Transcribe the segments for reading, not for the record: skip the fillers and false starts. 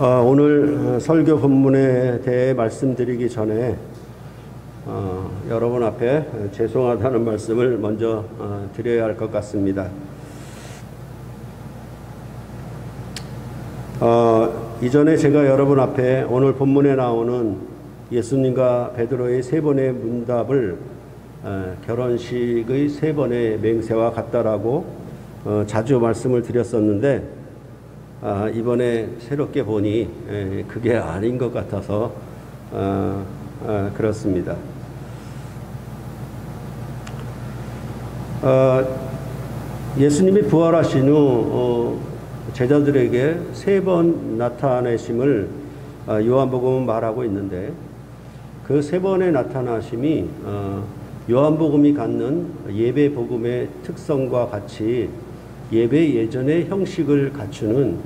오늘 설교 본문에 대해 말씀드리기 전에 여러분 앞에 죄송하다는 말씀을 먼저 드려야 할 것 같습니다. 이전에 제가 여러분 앞에 오늘 본문에 나오는 예수님과 베드로의 세 번의 문답을 결혼식의 세 번의 맹세와 같다라고 자주 말씀을 드렸었는데 이번에 새롭게 보니 그게 아닌 것 같아서 그렇습니다. 예수님이 부활하신 후 제자들에게 세 번 나타내심을 요한복음은 말하고 있는데 그 세 번의 나타나심이 요한복음이 갖는 예배복음의 특성과 같이 예배 예전의 형식을 갖추는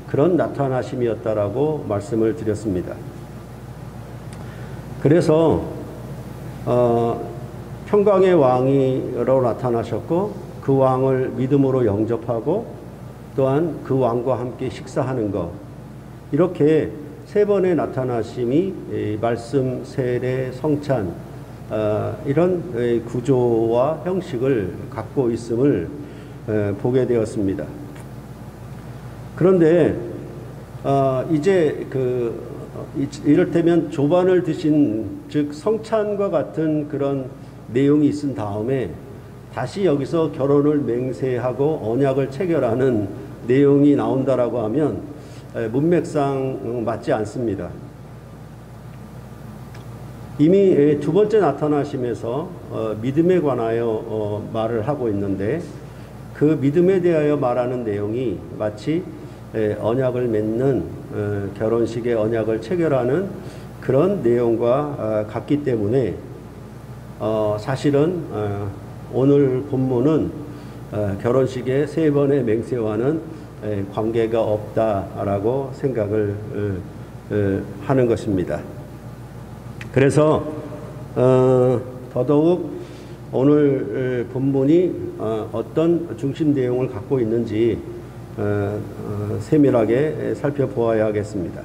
그런 나타나심이었다라고 말씀을 드렸습니다. 그래서 평강의 왕으로 나타나셨고 그 왕을 믿음으로 영접하고 또한 그 왕과 함께 식사하는 것, 이렇게 세 번의 나타나심이 말씀, 세례, 성찬 이런 구조와 형식을 갖고 있음을 보게 되었습니다. 그런데 이제 이를테면 조반을 드신, 즉 성찬과 같은 그런 내용이 있은 다음에 다시 여기서 결혼을 맹세하고 언약을 체결하는 내용이 나온다라고 하면 문맥상 맞지 않습니다. 이미 두 번째 나타나심에서 믿음에 관하여 말을 하고 있는데 그 믿음에 대하여 말하는 내용이 마치 언약을 맺는 결혼식의 언약을 체결하는 그런 내용과 같기 때문에 사실은 오늘 본문은 결혼식의 세 번의 맹세와는 관계가 없다라고 생각을 하는 것입니다. 그래서 더더욱 오늘 본문이 어떤 중심 내용을 갖고 있는지 세밀하게 살펴보아야 하겠습니다.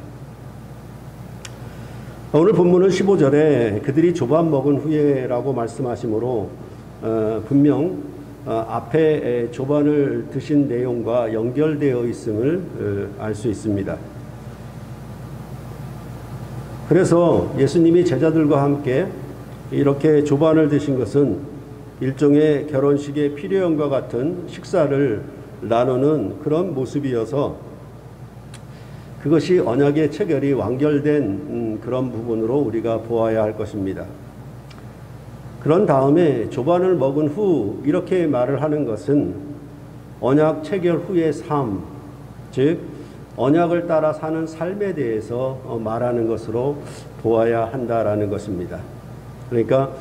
오늘 본문은 15절에 그들이 조반 먹은 후에라고 말씀하시므로 분명 앞에 조반을 드신 내용과 연결되어 있음을 알 수 있습니다. 그래서 예수님이 제자들과 함께 이렇게 조반을 드신 것은 일종의 결혼식의 필요형과 같은 식사를 나누는 그런 모습이어서 그것이 언약의 체결이 완결된 그런 부분으로 우리가 보아야 할 것입니다. 그런 다음에 조반을 먹은 후 이렇게 말을 하는 것은 언약 체결 후의 삶, 즉 언약을 따라 사는 삶에 대해서 말하는 것으로 보아야 한다라는 것입니다. 그러니까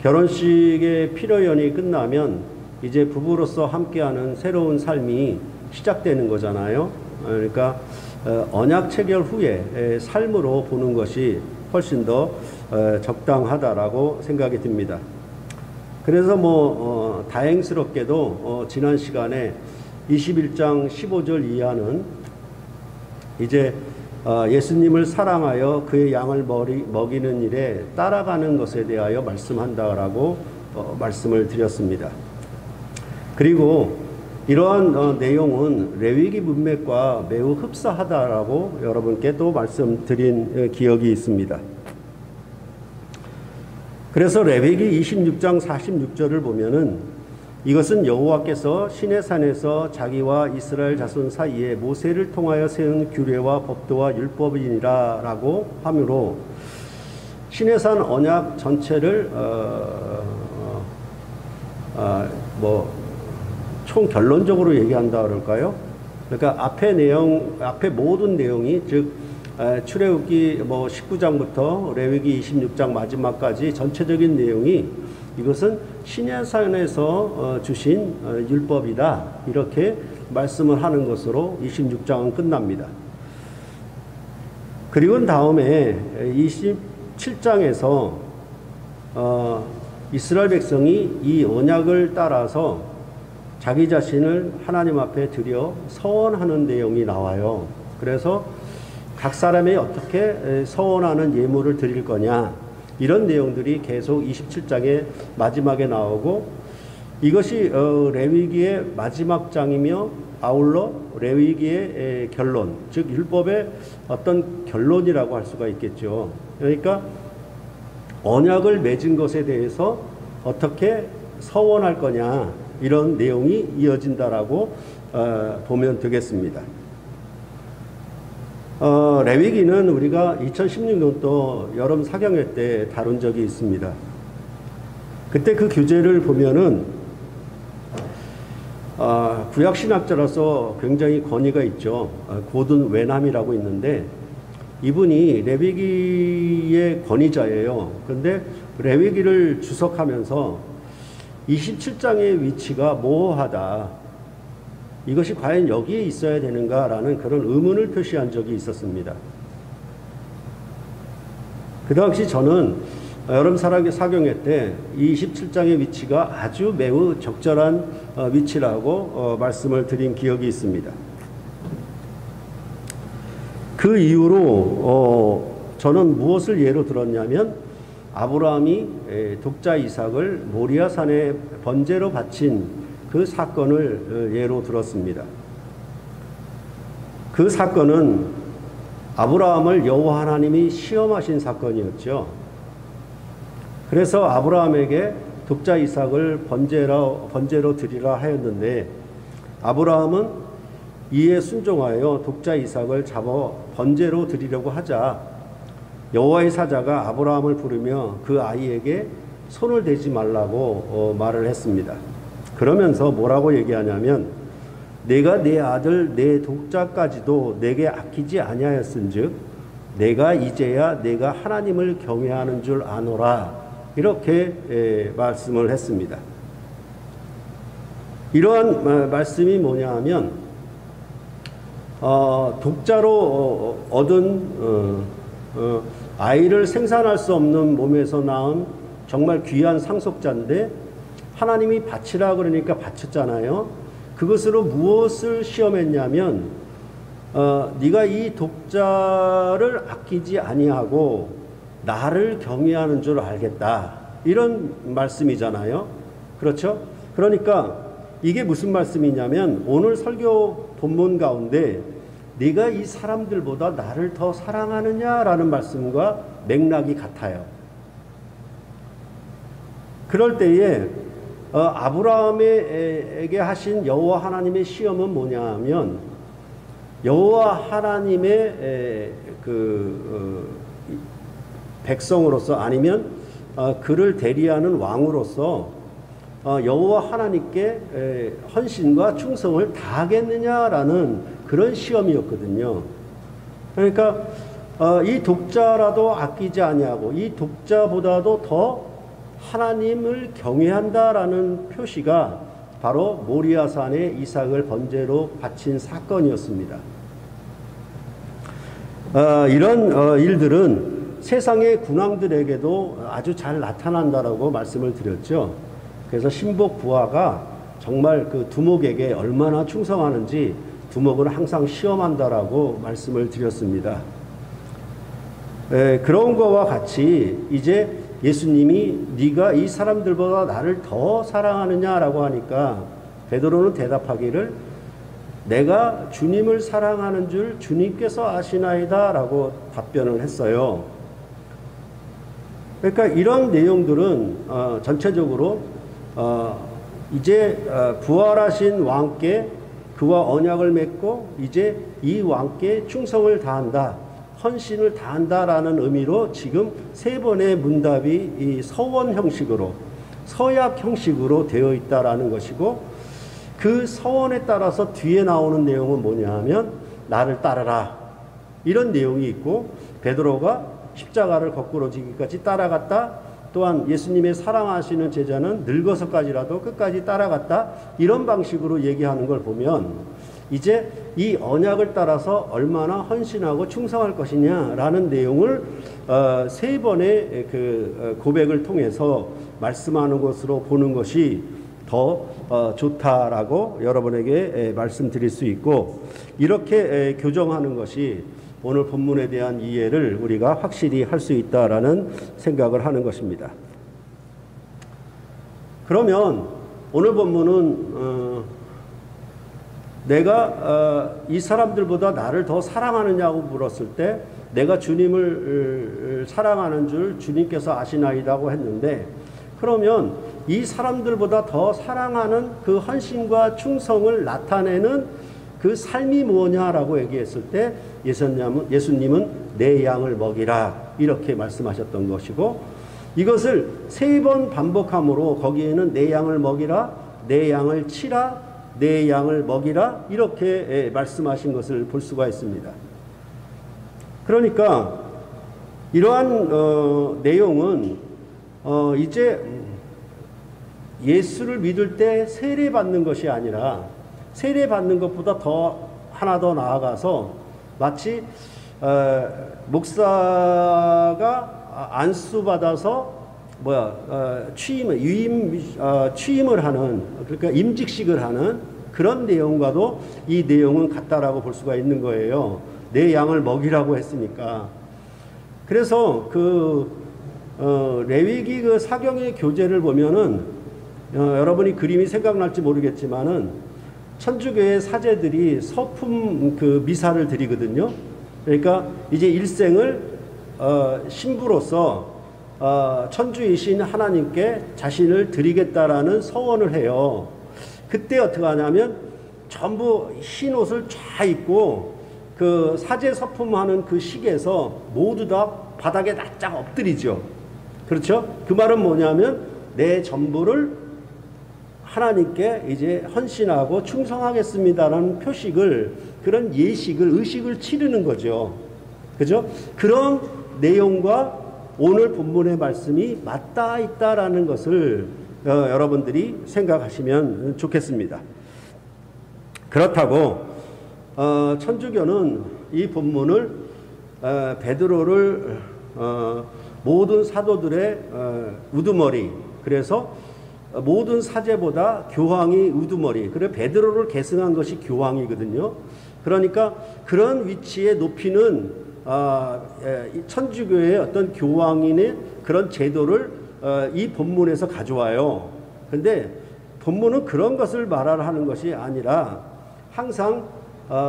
결혼식의 피로연이 끝나면 이제 부부로서 함께하는 새로운 삶이 시작되는 거잖아요. 그러니까 언약 체결 후의 삶으로 보는 것이 훨씬 더 적당하다라고 생각이 듭니다. 그래서 다행스럽게도 지난 시간에 21장 15절 이하는 이제 예수님을 사랑하여 그의 양을 먹이는 일에 따라가는 것에 대하여 말씀한다라고 말씀을 드렸습니다. 그리고 이러한 내용은 레위기 문맥과 매우 흡사하다라고 여러분께 또 말씀드린 기억이 있습니다. 그래서 레위기 26장 46절을 보면은 이것은 여호와께서 시내산에서 자기와 이스라엘 자손 사이에 모세를 통하여 세운 규례와 법도와 율법이니라 라고 하므로 시내산 언약 전체를 총 결론적으로 얘기한다 그럴까요? 그러니까 앞에 모든 내용이, 즉 출애굽기 19장부터 레위기 26장 마지막까지 전체적인 내용이 이것은 시내산에서 주신 율법이다, 이렇게 말씀을 하는 것으로 26장은 끝납니다. 그리고 다음에 27장에서 이스라엘 백성이 이 언약을 따라서 자기 자신을 하나님 앞에 드려 서원하는 내용이 나와요. 그래서 각 사람이 어떻게 서원하는 예물을 드릴 거냐, 이런 내용들이 계속 27장의 마지막에 나오고, 이것이 레위기의 마지막 장이며 아울러 레위기의 결론, 즉 율법의 어떤 결론이라고 할 수가 있겠죠. 그러니까 언약을 맺은 것에 대해서 어떻게 서원할 거냐, 이런 내용이 이어진다라고 보면 되겠습니다. 레위기는 우리가 2016년도 여름 사경회 때 다룬 적이 있습니다. 그때 그 교재를 보면은 구약신학자로서 굉장히 권위가 있죠. 고든 웨남이라고 있는데, 이분이 레위기의 권위자예요. 그런데 레위기를 주석하면서 27장의 위치가 모호하다, 이것이 과연 여기에 있어야 되는가라는 그런 의문을 표시한 적이 있었습니다. 그 당시 저는 여름 사경회 때 27장의 위치가 아주 매우 적절한 위치라고 말씀을 드린 기억이 있습니다. 그 이후로 저는 무엇을 예로 들었냐면, 아브라함이 독자 이삭을 모리아산에 번제로 바친 그 사건을 예로 들었습니다. 그 사건은 아브라함을 여호와 하나님이 시험하신 사건이었죠. 그래서 아브라함에게 독자 이삭을 번제로 드리라 하였는데, 아브라함은 이에 순종하여 독자 이삭을 잡아 번제로 드리려고 하자 여호와의 사자가 아브라함을 부르며 그 아이에게 손을 대지 말라고 말을 했습니다. 그러면서 뭐라고 얘기하냐면, 내가 내 아들 내 독자까지도 내게 아끼지 아니하였은즉 내가 이제야 내가 하나님을 경외하는 줄 아노라, 이렇게 말씀을 했습니다. 이러한 말씀이 뭐냐 하면, 독자로 얻은 아이를 생산할 수 없는 몸에서 낳은 정말 귀한 상속자인데, 하나님이 바치라 그러니까 바쳤잖아요. 그것으로 무엇을 시험했냐면, 네가 이 독자를 아끼지 아니하고 나를 경외하는 줄 알겠다, 이런 말씀이잖아요. 그렇죠? 그러니까 이게 무슨 말씀이냐면, 오늘 설교 본문 가운데 네가 이 사람들보다 나를 더 사랑하느냐라는 말씀과 맥락이 같아요. 그럴 때에 아브라함에게 하신 여호와 하나님의 시험은 뭐냐면, 여호와 하나님의 백성으로서, 아니면 그를 대리하는 왕으로서 여호와 하나님께 헌신과 충성을 다하겠느냐라는 그런 시험이었거든요. 그러니까 이 독자라도 아끼지 아니하고 이 독자보다도 더 하나님을 경외한다라는 표시가 바로 모리아산에 이삭을 번제로 바친 사건이었습니다. 이런 일들은 세상의 군왕들에게도 아주 잘 나타난다라고 말씀을 드렸죠. 그래서 신복 부하가 정말 그 두목에게 얼마나 충성하는지 두목은 항상 시험한다라고 말씀을 드렸습니다. 그런 거와 같이 이제 예수님이 네가 이 사람들보다 나를 더 사랑하느냐라고 하니까 베드로는 대답하기를, 내가 주님을 사랑하는 줄 주님께서 아시나이다 라고 답변을 했어요. 그러니까 이런 내용들은 전체적으로 이제 부활하신 왕께 그와 언약을 맺고 이제 이 왕께 충성을 다한다, 헌신을 다한다라는 의미로 지금 세 번의 문답이 이 서원 형식으로, 서약 형식으로 되어 있다라는 것이고, 그 서원에 따라서 뒤에 나오는 내용은 뭐냐 하면 나를 따르라, 이런 내용이 있고, 베드로가 십자가를 거꾸로 지기까지 따라갔다, 또한 예수님의 사랑하시는 제자는 늙어서까지라도 끝까지 따라갔다, 이런 방식으로 얘기하는 걸 보면 이제 이 언약을 따라서 얼마나 헌신하고 충성할 것이냐라는 내용을 세 번의 그 고백을 통해서 말씀하는 것으로 보는 것이 더 좋다라고 여러분에게 말씀드릴 수 있고, 이렇게 교정하는 것이 오늘 본문에 대한 이해를 우리가 확실히 할 수 있다라는 생각을 하는 것입니다. 그러면 오늘 본문은 내가 이 사람들보다 나를 더 사랑하느냐고 물었을 때 내가 주님을 사랑하는 줄 주님께서 아시나이다고 했는데, 그러면 이 사람들보다 더 사랑하는 그 헌신과 충성을 나타내는 그 삶이 뭐냐라고 얘기했을 때 예수님은 내 양을 먹이라 이렇게 말씀하셨던 것이고, 이것을 3번 반복함으로 거기에는 내 양을 먹이라, 내 양을 치라, 내 양을 먹이라 이렇게 말씀하신 것을 볼 수가 있습니다. 그러니까 이러한 내용은 이제 예수를 믿을 때 세례받는 것이 아니라 세례받는 것보다 하나 더 나아가서 마치 목사가 안수받아서 취임을 하는, 그러니까 임직식을 하는 그런 내용과도 이 내용은 같다라고 볼 수가 있는 거예요. 내 양을 먹이라고 했으니까. 그래서 레위기 사경의 교재를 보면은 여러분이 그림이 생각날지 모르겠지만은 천주교의 사제들이 서품 미사를 드리거든요. 그러니까 이제 일생을 신부로서 천주이신 하나님께 자신을 드리겠다라는 서원을 해요. 그때 어떻게 하냐면 전부 흰 옷을 쫙 입고 그 사제 서품하는 그 식에서 모두 다 바닥에 납작 엎드리죠. 그렇죠? 그 말은 뭐냐면 내 전부를 하나님께 이제 헌신하고 충성하겠습니다라는 표식을, 그런 의식을 치르는 거죠. 그죠? 그런 내용과 오늘 본문의 말씀이 맞닿아 있다라는 것을 여러분들이 생각하시면 좋겠습니다. 그렇다고 천주교는 이 본문을 베드로를 모든 사도들의 우두머리, 그래서 모든 사제보다 교황이 우두머리, 그래 베드로를 계승한 것이 교황이거든요. 그러니까 그런 위치에 높이는 천주교의 어떤 교황인의 그런 제도를 이 본문에서 가져와요. 근데 본문은 그런 것을 말하는 것이 아니라 항상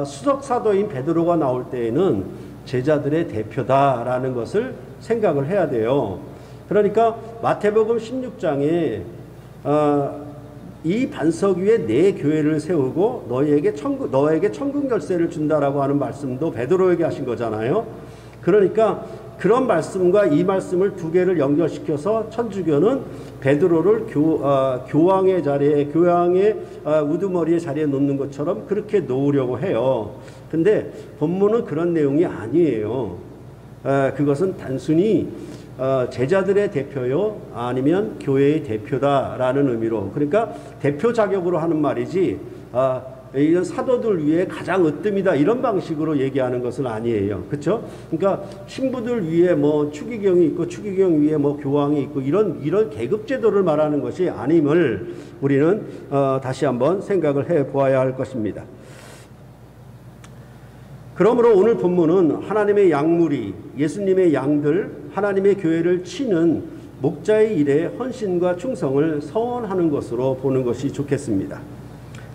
수석사도인 베드로가 나올 때에는 제자들의 대표다라는 것을 생각을 해야 돼요. 그러니까 마태복음 16장에 이 반석 위에 내 교회를 세우고 너에게 천국 열쇠를 준다라고 하는 말씀도 베드로에게 하신 거잖아요. 그러니까 그런 말씀과 이 말씀을 두 개를 연결시켜서 천주교는 베드로를 교황의 자리에, 교황의 우두머리의 자리에 놓는 것처럼 그렇게 놓으려고 해요. 근데 본문은 그런 내용이 아니에요. 그것은 단순히 제자들의 대표요 아니면 교회의 대표다라는 의미로, 그러니까 대표 자격으로 하는 말이지 이런 사도들 위에 가장 으뜸이다 이런 방식으로 얘기하는 것은 아니에요. 그렇죠? 그러니까 신부들 위에 뭐 추기경이 있고 추기경 위에 뭐 교황이 있고 이런 계급 제도를 말하는 것이 아님을 우리는 다시 한번 생각을 해 보아야 할 것입니다. 그러므로 오늘 본문은 하나님의 양무리, 예수님의 양들, 하나님의 교회를 치는 목자의 일에 헌신과 충성을 서원하는 것으로 보는 것이 좋겠습니다.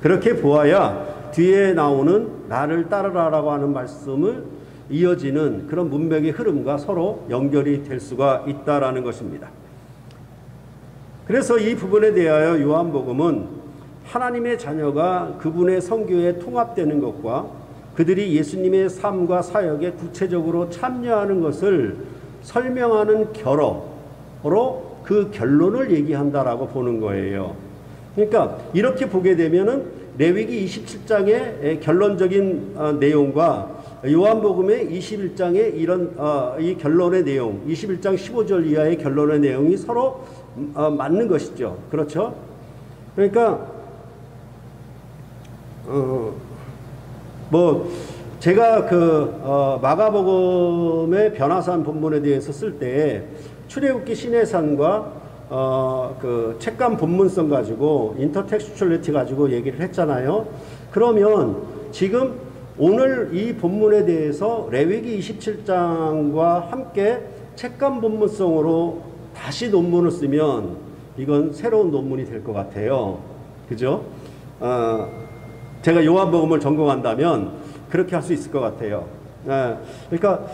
그렇게 보아야 뒤에 나오는 나를 따르라라고 하는 말씀을 이어지는 그런 문맥의 흐름과 서로 연결이 될 수가 있다라는 것입니다. 그래서 이 부분에 대하여 요한복음은 하나님의 자녀가 그분의 선교에 통합되는 것과 그들이 예수님의 삶과 사역에 구체적으로 참여하는 것을 설명하는 결어로 그 결론을 얘기한다라고 보는 거예요. 그러니까 이렇게 보게 되면은 레위기 27장의 결론적인 내용과 요한복음의 21장의 이런 이 결론의 내용, 21장 15절 이하의 결론의 내용이 서로 맞는 것이죠. 그렇죠? 그러니까 제가 마가복음의 변화산 본문에 대해서 쓸 때 출애굽기 시내산과 책감 본문성 가지고 인터텍스추얼리티 가지고 얘기를 했잖아요. 그러면 지금 오늘 이 본문에 대해서 레위기 27장과 함께 책감 본문성으로 다시 논문을 쓰면 이건 새로운 논문이 될 것 같아요. 그죠? 제가 요한복음을 전공한다면 그렇게 할 수 있을 것 같아요. 그러니까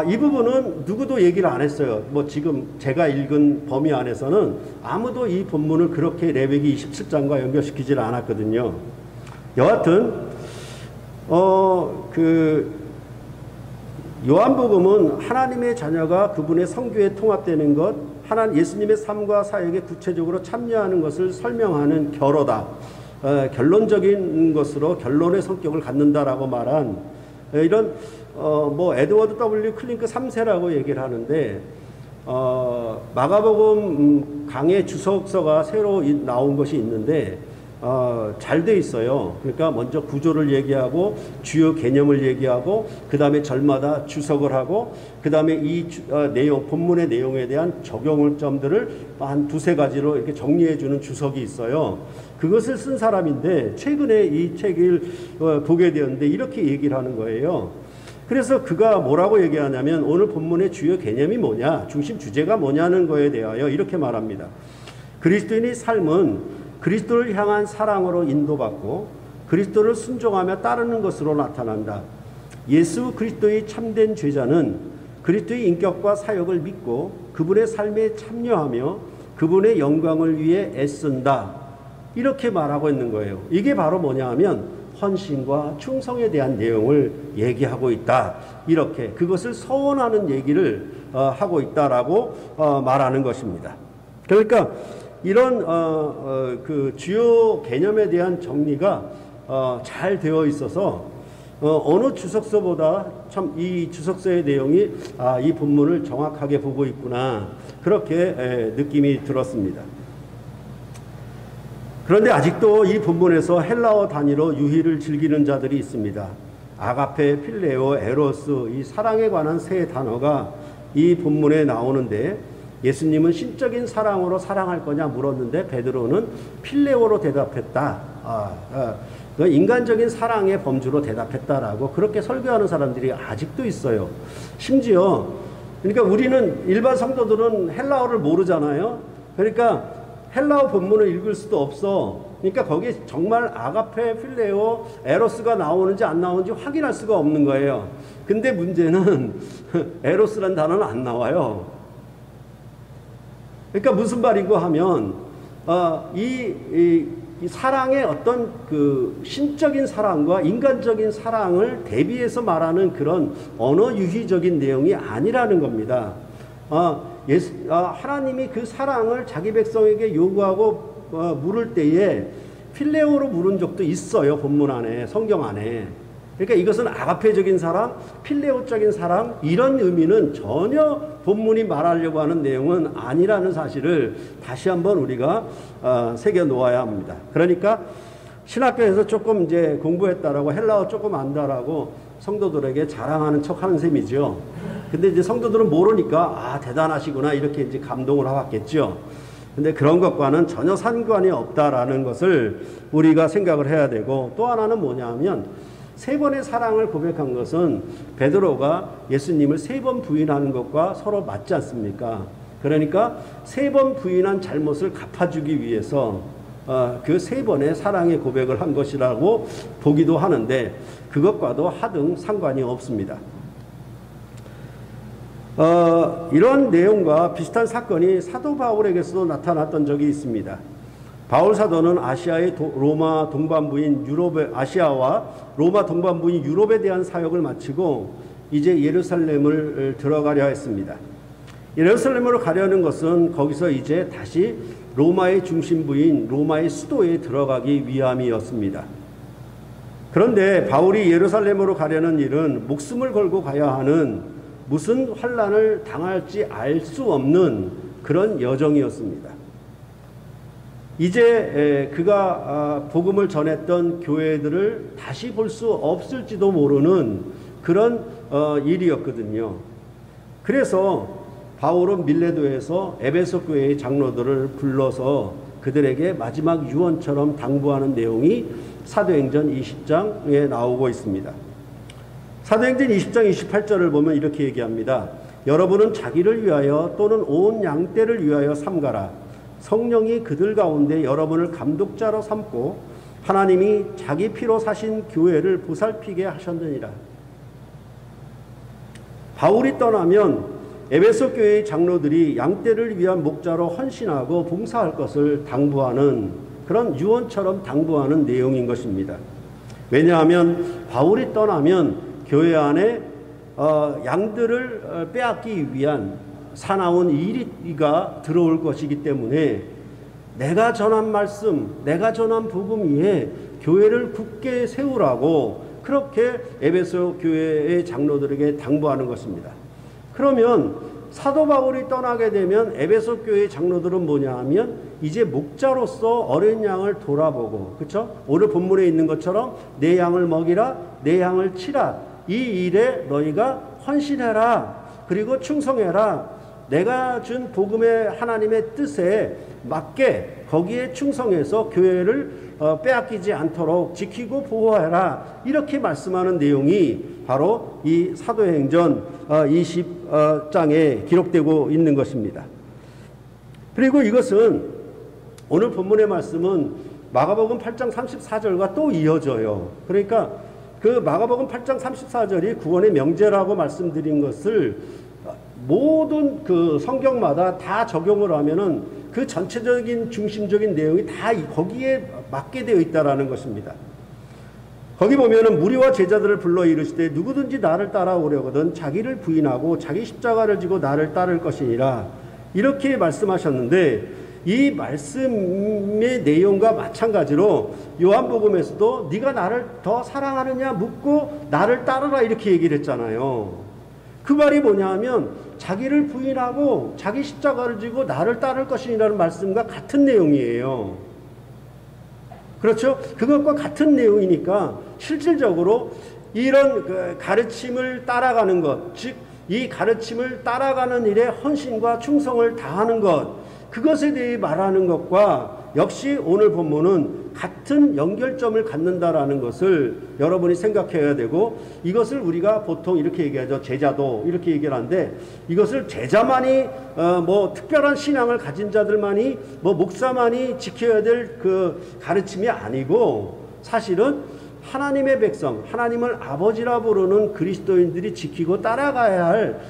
이 부분은 누구도 얘기를 안 했어요. 뭐 지금 제가 읽은 범위 안에서는 아무도 이 본문을 그렇게 레위기 27장과 연결시키질 않았거든요. 여하튼 요한복음은 하나님의 자녀가 그분의 성교에 통합되는 것, 예수님의 삶과 사역에 구체적으로 참여하는 것을 설명하는 결어다. 결론적인 것으로 결론의 성격을 갖는다라고 말한 이런 뭐 에드워드 W. 클링크 3세라고 얘기를 하는데 마가복음 강의 주석서가 새로 나온 것이 있는데 잘 돼 있어요. 그러니까 먼저 구조를 얘기하고 주요 개념을 얘기하고 그 다음에 절마다 주석을 하고 그 다음에 이 내용 본문의 내용에 대한 적용점들을 한 두세 가지로 이렇게 정리해 주는 주석이 있어요. 그것을 쓴 사람인데 최근에 이 책을 보게 되었는데 이렇게 얘기를 하는 거예요. 그래서 그가 뭐라고 얘기하냐면 오늘 본문의 주요 개념이 뭐냐, 중심 주제가 뭐냐는 거에 대하여 이렇게 말합니다. 그리스도인의 삶은 그리스도를 향한 사랑으로 인도받고 그리스도를 순종하며 따르는 것으로 나타난다. 예수 그리스도의 참된 제자는 그리스도의 인격과 사역을 믿고 그분의 삶에 참여하며 그분의 영광을 위해 애쓴다. 이렇게 말하고 있는 거예요. 이게 바로 뭐냐 하면 헌신과 충성에 대한 내용을 얘기하고 있다. 이렇게 그것을 서원하는 얘기를 하고 있다라고 말하는 것입니다. 그러니까 이런 그 주요 개념에 대한 정리가 잘 되어 있어서 어느 주석서보다 참 이 주석서의 내용이 이 본문을 정확하게 보고 있구나 그렇게 느낌이 들었습니다. 그런데 아직도 이 본문에서 헬라어 단위로 유희를 즐기는 자들이 있습니다. 아가페, 필레오, 에로스 이 사랑에 관한 세 단어가 이 본문에 나오는데 예수님은 신적인 사랑으로 사랑할 거냐 물었는데 베드로는 필레오로 대답했다. 인간적인 사랑의 범주로 대답했다라고 그렇게 설교하는 사람들이 아직도 있어요. 심지어 그러니까 우리는 일반 성도들은 헬라어를 모르잖아요. 그러니까 헬라어 본문을 읽을 수도 없어. 그러니까 거기에 정말 아가페, 필레오, 에로스가 나오는지 안 나오는지 확인할 수가 없는 거예요. 근데 문제는 에로스란 단어는 안 나와요. 그러니까 무슨 말이고 하면 이 사랑의 어떤 그 신적인 사랑과 인간적인 사랑을 대비해서 말하는 그런 언어 유희적인 내용이 아니라는 겁니다. 하나님이 그 사랑을 자기 백성에게 요구하고 물을 때에 필레오로 물은 적도 있어요. 본문 안에, 성경 안에. 그러니까 이것은 아가페적인 사랑, 필레오적인 사랑 이런 의미는 전혀 본문이 말하려고 하는 내용은 아니라는 사실을 다시 한번 우리가 새겨 놓아야 합니다. 그러니까 신학교에서 조금 이제 공부했다라고 헬라어 조금 안다라고 성도들에게 자랑하는 척하는 셈이죠. 근데 이제 성도들은 모르니까 대단하시구나 이렇게 이제 감동을 하겠죠. 근데 그런 것과는 전혀 상관이 없다라는 것을 우리가 생각을 해야 되고 또 하나는 뭐냐면 세 번의 사랑을 고백한 것은 베드로가 예수님을 3번 부인하는 것과 서로 맞지 않습니까? 그러니까 3번 부인한 잘못을 갚아주기 위해서 그 3번의 사랑의 고백을 한 것이라고 보기도 하는데 그것과도 하등 상관이 없습니다. 이런 내용과 비슷한 사건이 사도 바울에게서도 나타났던 적이 있습니다. 바울 사도는 아시아와 로마 동반부인 유럽에 대한 사역을 마치고 이제 예루살렘을 들어가려 했습니다. 예루살렘으로 가려는 것은 거기서 이제 다시 로마의 중심부인 로마의 수도에 들어가기 위함이었습니다. 그런데 바울이 예루살렘으로 가려는 일은 목숨을 걸고 가야 하는 무슨 환난을 당할지 알 수 없는 그런 여정이었습니다. 이제 그가 복음을 전했던 교회들을 다시 볼 수 없을지도 모르는 그런 일이었거든요. 그래서 바울은 밀레도에서 에베소 교회의 장로들을 불러서 그들에게 마지막 유언처럼 당부하는 내용이 사도행전 20장에 나오고 있습니다. 사도행전 20장 28절을 보면 이렇게 얘기합니다. 여러분은 자기를 위하여 또는 온 양떼를 위하여 삼가라. 성령이 그들 가운데 여러분을 감독자로 삼고 하나님이 자기 피로 사신 교회를 보살피게 하셨느니라. 바울이 떠나면 에베소 교회의 장로들이 양떼를 위한 목자로 헌신하고 봉사할 것을 당부하는 그런 유언처럼 당부하는 내용인 것입니다. 왜냐하면 바울이 떠나면 교회 안에 양들을 빼앗기 위한 사나운 이리가 들어올 것이기 때문에 내가 전한 말씀, 내가 전한 복음 위에 교회를 굳게 세우라고 그렇게 에베소 교회의 장로들에게 당부하는 것입니다. 그러면 사도 바울이 떠나게 되면 에베소 교회의 장로들은 뭐냐 하면 이제 목자로서 어린 양을 돌아보고, 그렇죠? 오늘 본문에 있는 것처럼 내 양을 먹이라, 내 양을 치라, 이 일에 너희가 헌신해라, 그리고 충성해라. 내가 준 복음의 하나님의 뜻에 맞게 거기에 충성해서 교회를 빼앗기지 않도록 지키고 보호해라, 이렇게 말씀하는 내용이 바로 이 사도행전 20장에 기록되고 있는 것입니다. 그리고 이것은 오늘 본문의 말씀은 마가복음 8장 34절과 또 이어져요. 그러니까 그 마가복음 8장 34절이 구원의 명제라고 말씀드린 것을 모든 그 성경마다 다 적용을 하면은 그 전체적인 중심적인 내용이 다 거기에 맞게 되어 있다라는 것입니다. 거기 보면은 무리와 제자들을 불러 이르시되 누구든지 나를 따라오려거든 자기를 부인하고 자기 십자가를 지고 나를 따를 것이니라, 이렇게 말씀하셨는데 이 말씀의 내용과 마찬가지로 요한복음에서도 네가 나를 더 사랑하느냐 묻고 나를 따르라, 이렇게 얘기를 했잖아요. 그 말이 뭐냐 하면 자기를 부인하고 자기 십자가를 지고 나를 따를 것이라는 말씀과 같은 내용이에요. 그렇죠? 그것과 같은 내용이니까 실질적으로 이런 그 가르침을 따라가는 것, 즉 이 가르침을 따라가는 일에 헌신과 충성을 다하는 것, 그것에 대해 말하는 것과 역시 오늘 본문은 같은 연결점을 갖는다라는 것을 여러분이 생각해야 되고, 이것을 우리가 보통 이렇게 얘기하죠. 제자도 이렇게 얘기를 하는데, 이것을 제자만이 뭐 특별한 신앙을 가진 자들만이 뭐 목사만이 지켜야 될 그 가르침이 아니고, 사실은 하나님의 백성, 하나님을 아버지라 부르는 그리스도인들이 지키고 따라가야 할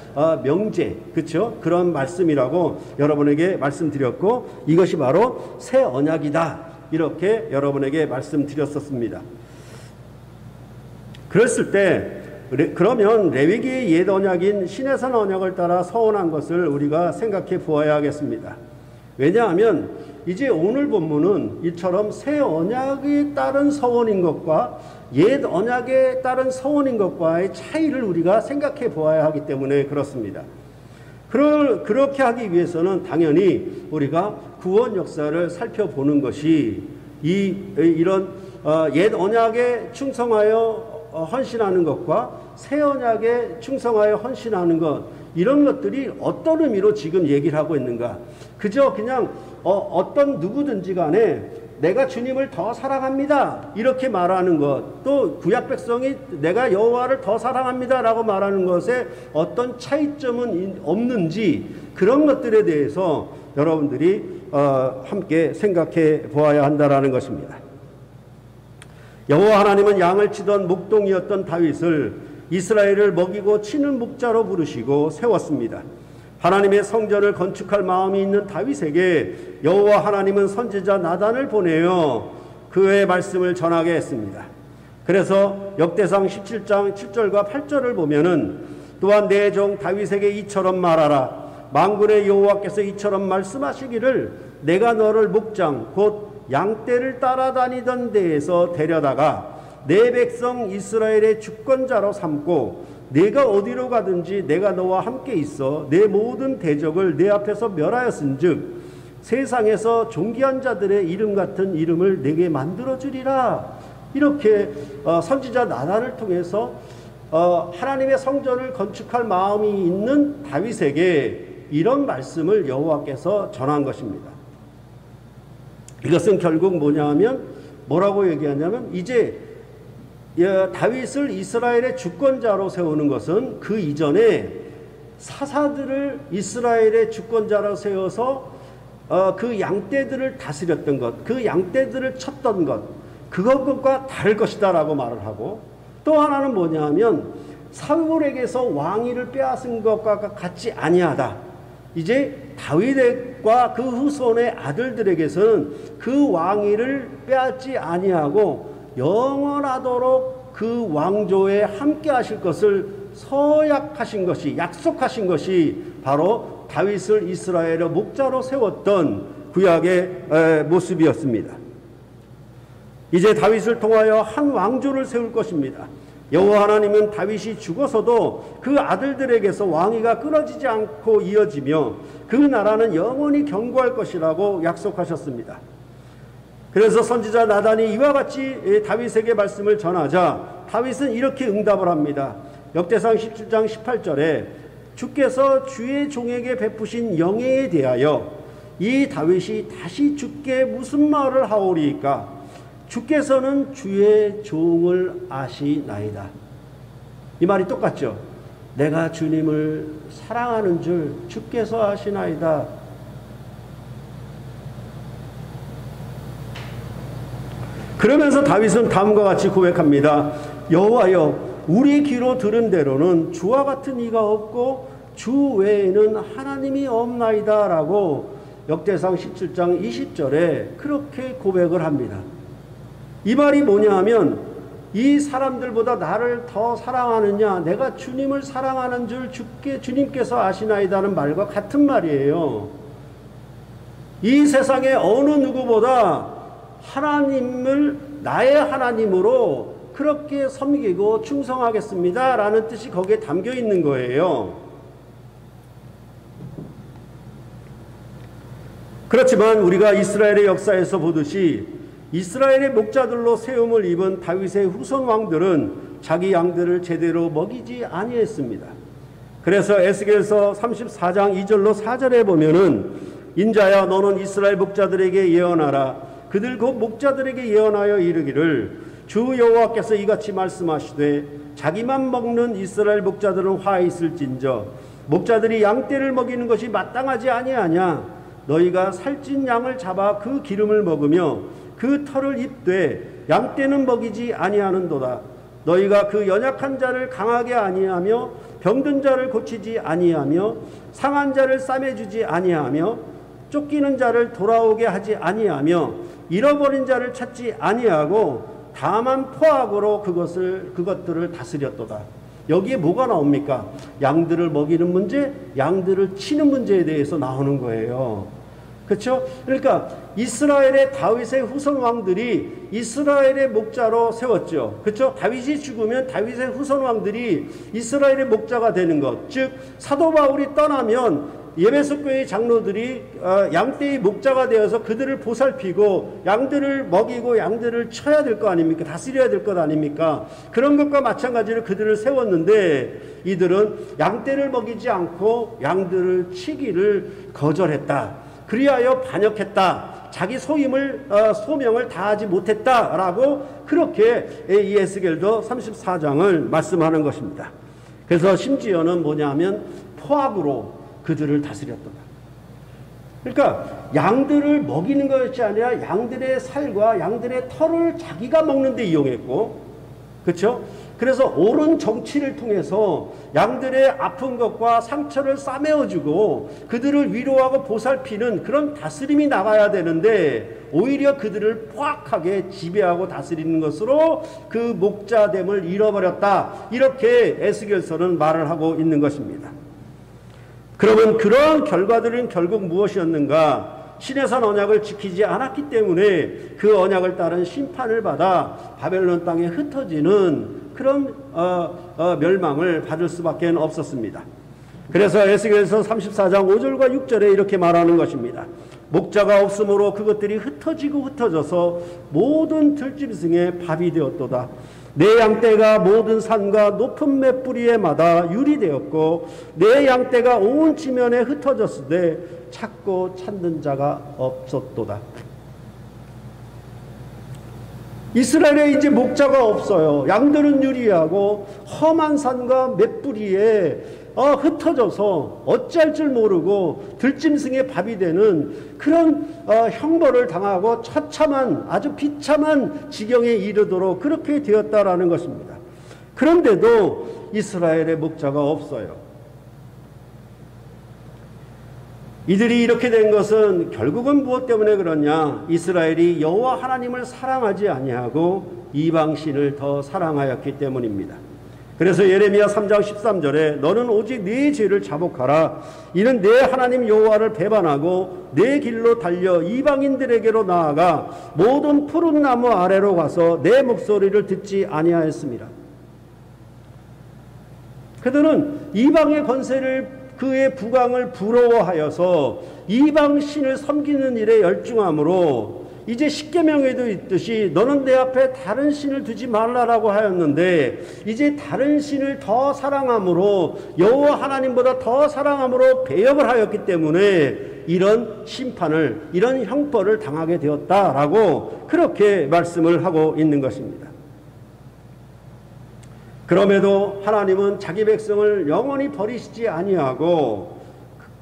명제, 그렇죠? 그런 말씀이라고 여러분에게 말씀드렸고, 이것이 바로 새 언약이다, 이렇게 여러분에게 말씀드렸었습니다. 그랬을 때 그러면 레위기의 옛 언약인 시내산 언약을 따라 서원한 것을 우리가 생각해 보아야 하겠습니다. 왜냐하면 이제 오늘 본문은 이처럼 새 언약에 따른 서원인 것과 옛 언약에 따른 서원인 것과의 차이를 우리가 생각해 보아야 하기 때문에 그렇습니다. 그렇게 하기 위해서는 당연히 우리가 구원 역사를 살펴보는 것이 이런 옛 언약에 충성하여 헌신하는 것과 새 언약에 충성하여 헌신하는 것, 이런 것들이 어떤 의미로 지금 얘기를 하고 있는가. 그저 그냥 어떤 누구든지 간에 내가 주님을 더 사랑합니다, 이렇게 말하는 것, 또 구약 백성이 내가 여호와를 더 사랑합니다 라고 말하는 것에 어떤 차이점은 없는지, 그런 것들에 대해서 여러분들이 함께 생각해 보아야 한다라는 것입니다. 여호와 하나님은 양을 치던 목동이었던 다윗을 이스라엘을 먹이고 치는 목자로 부르시고 세웠습니다. 하나님의 성전을 건축할 마음이 있는 다윗에게 여호와 하나님은 선지자 나단을 보내어 그의 말씀을 전하게 했습니다. 그래서 역대상 17장 7절과 8절을 보면은 또한 내 종 다윗에게 이처럼 말하라. 만군의 여호와께서 이처럼 말씀하시기를 내가 너를 목장 곧 양떼를 따라다니던 데에서 데려다가 내 백성 이스라엘의 주권자로 삼고 내가 어디로 가든지 내가 너와 함께 있어 내 모든 대적을 내 앞에서 멸하였은즉 세상에서 존귀한 자들의 이름 같은 이름을 내게 만들어주리라. 이렇게 선지자 나단을 통해서 하나님의 성전을 건축할 마음이 있는 다윗에게 이런 말씀을 여호와께서 전한 것입니다. 이것은 결국 뭐냐 하면 뭐라고 얘기하냐면 이제 다윗을 이스라엘의 주권자로 세우는 것은 그 이전에 사사들을 이스라엘의 주권자로 세워서 그 양떼들을 다스렸던 것, 그 양떼들을 쳤던 것, 그것과 다를 것이다 라고 말을 하고, 또 하나는 뭐냐 하면 사울에게서 왕위를 빼앗은 것과 같지 아니하다. 이제 다윗과 그 후손의 아들들에게서는 그 왕위를 빼앗지 아니하고 영원하도록 그 왕조에 함께 하실 것을 서약하신 것이, 약속하신 것이 바로 다윗을 이스라엘의 목자로 세웠던 구약의 모습이었습니다. 이제 다윗을 통하여 한 왕조를 세울 것입니다. 여호와 하나님은 다윗이 죽어서도 그 아들들에게서 왕위가 끊어지지 않고 이어지며 그 나라는 영원히 견고할 것이라고 약속하셨습니다. 그래서 선지자 나단이 이와 같이 다윗에게 말씀을 전하자 다윗은 이렇게 응답을 합니다. 역대상 17장 18절에 주께서 주의 종에게 베푸신 영예에 대하여 이 다윗이 다시 주께 무슨 말을 하오리이까? 주께서는 주의 종을 아시나이다. 이 말이 똑같죠. 내가 주님을 사랑하는 줄 주께서 아시나이다. 그러면서 다윗은 다음과 같이 고백합니다. 여호와여, 우리 귀로 들은 대로는 주와 같은 이가 없고 주 외에는 하나님이 없나이다 라고 역대상 17장 20절에 그렇게 고백을 합니다. 이 말이 뭐냐 하면 이 사람들보다 나를 더 사랑하느냐, 내가 주님을 사랑하는 줄 주님께서 아시나이다는 말과 같은 말이에요. 이 세상의 어느 누구보다 하나님을 나의 하나님으로 그렇게 섬기고 충성하겠습니다 라는 뜻이 거기에 담겨 있는 거예요. 그렇지만 우리가 이스라엘의 역사에서 보듯이 이스라엘의 목자들로 세움을 입은 다윗의 후손 왕들은 자기 양들을 제대로 먹이지 아니했습니다. 그래서 에스겔서 34장 2절로 4절에 보면은 인자야 너는 이스라엘 목자들에게 예언하라. 그들 곧 목자들에게 예언하여 이르기를 주 여호와께서 이같이 말씀하시되 자기만 먹는 이스라엘 목자들은 화 있을진저 목자들이 양떼를 먹이는 것이 마땅하지 아니하냐. 너희가 살찐 양을 잡아 그 기름을 먹으며 그 털을 입되 양떼는 먹이지 아니하는도다. 너희가 그 연약한 자를 강하게 아니하며 병든 자를 고치지 아니하며 상한 자를 싸매주지 아니하며 쫓기는 자를 돌아오게 하지 아니하며 잃어버린 자를 찾지 아니하고 다만 포악으로 그것들을 다스렸도다. 여기에 뭐가 나옵니까? 양들을 먹이는 문제, 양들을 치는 문제에 대해서 나오는 거예요. 그렇죠? 그러니까 이스라엘의 다윗의 후손 왕들이 이스라엘의 목자로 세웠죠. 그렇죠? 다윗이 죽으면 다윗의 후손 왕들이 이스라엘의 목자가 되는 것. 즉 사도 바울이 떠나면 예배소 교회 장로들이 양떼의 목자가 되어서 그들을 보살피고 양들을 먹이고 양들을 쳐야 될 거 아닙니까? 다스려야 될 것 아닙니까? 그런 것과 마찬가지로 그들을 세웠는데 이들은 양떼를 먹이지 않고 양들을 치기를 거절했다. 그리하여 반역했다. 자기 소명을 다하지 못했다라고 그렇게 이 에스겔도 34장을 말씀하는 것입니다. 그래서 심지어는 뭐냐 하면 포악으로 그들을 다스렸도다. 그러니까 양들을 먹이는 것이 아니라 양들의 살과 양들의 털을 자기가 먹는 데 이용했고, 그렇죠? 그래서 옳은 정치를 통해서 양들의 아픈 것과 상처를 싸매어주고 그들을 위로하고 보살피는 그런 다스림이 나가야 되는데 오히려 그들을 포악하게 지배하고 다스리는 것으로 그 목자됨을 잃어버렸다. 이렇게 에스겔서는 말을 하고 있는 것입니다. 그러면 그런 결과들은 결국 무엇이었는가? 시내산 언약을 지키지 않았기 때문에 그 언약을 따른 심판을 받아 바벨론 땅에 흩어지는 그런 멸망을 받을 수밖에 없었습니다. 그래서 에스겔서 34장 5절과 6절에 이렇게 말하는 것입니다. 목자가 없으므로 그것들이 흩어지고 흩어져서 모든 들짐승의 밥이 되었도다. 내 양떼가 모든 산과 높은 맷뿌리에 마다 유리되었고 내 양떼가 온 지면에 흩어졌으되 찾고 찾는 자가 없었도다. 이스라엘에 이제 목자가 없어요. 양들은 유리하고 험한 산과 맷뿌리에 흩어져서 어찌할 줄 모르고 들짐승의 밥이 되는 그런 형벌을 당하고 처참한 아주 비참한 지경에 이르도록 그렇게 되었다라는 것입니다. 그런데도 이스라엘에 목자가 없어요. 이들이 이렇게 된 것은 결국은 무엇 때문에 그러냐? 이스라엘이 여호와 하나님을 사랑하지 아니하고 이방신을 더 사랑하였기 때문입니다. 그래서 예레미야 3장 13절에 너는 오직 네 죄를 자복하라. 이는 내 하나님 여호와를 배반하고 내 길로 달려 이방인들에게로 나아가 모든 푸른 나무 아래로 가서 내 목소리를 듣지 아니하였습니다. 그들은 이방의 권세를 그의 부강을 부러워하여서 이방 신을 섬기는 일에 열중함으로 이제 십계명에도 있듯이 너는 내 앞에 다른 신을 두지 말라라고 하였는데 이제 다른 신을 더 사랑함으로 여호와 하나님보다 더 사랑함으로 배역을 하였기 때문에 이런 심판을 이런 형벌을 당하게 되었다라고 그렇게 말씀을 하고 있는 것입니다. 그럼에도 하나님은 자기 백성을 영원히 버리시지 아니하고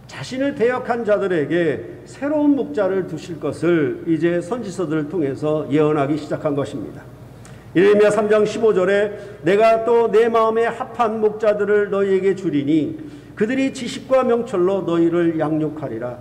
자신을 배역한 자들에게 새로운 목자를 두실 것을 이제 선지서들을 통해서 예언하기 시작한 것입니다. 예레미야 3장 15절에 내가 또 내 마음에 합한 목자들을 너희에게 주리니 그들이 지식과 명철로 너희를 양육하리라.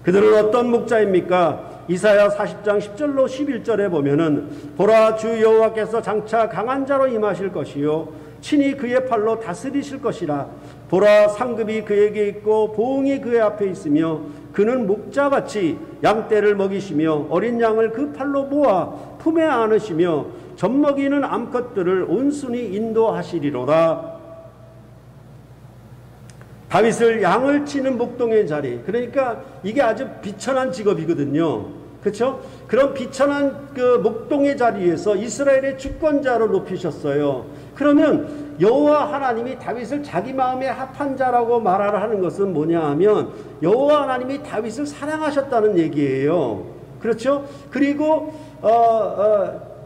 그들은 어떤 목자입니까? 이사야 40장 10절로 11절에 보면은 보라 주 여호와께서 장차 강한 자로 임하실 것이요 친히 그의 팔로 다스리실 것이라. 보라 상급이 그에게 있고 보응이 그의 앞에 있으며 그는 목자같이 양떼를 먹이시며 어린 양을 그 팔로 모아 품에 안으시며 젖먹이는 암컷들을 온순히 인도하시리로다. 다윗을 양을 치는 목동의 자리, 그러니까 이게 아주 비천한 직업이거든요. 그렇죠? 그런 비천한 그 목동의 자리에서 이스라엘의 주권자로 높이셨어요. 그러면 여호와 하나님이 다윗을 자기 마음에 합한 자라고 말하는 것은 뭐냐 하면 여호와 하나님이 다윗을 사랑하셨다는 얘기예요. 그렇죠? 그리고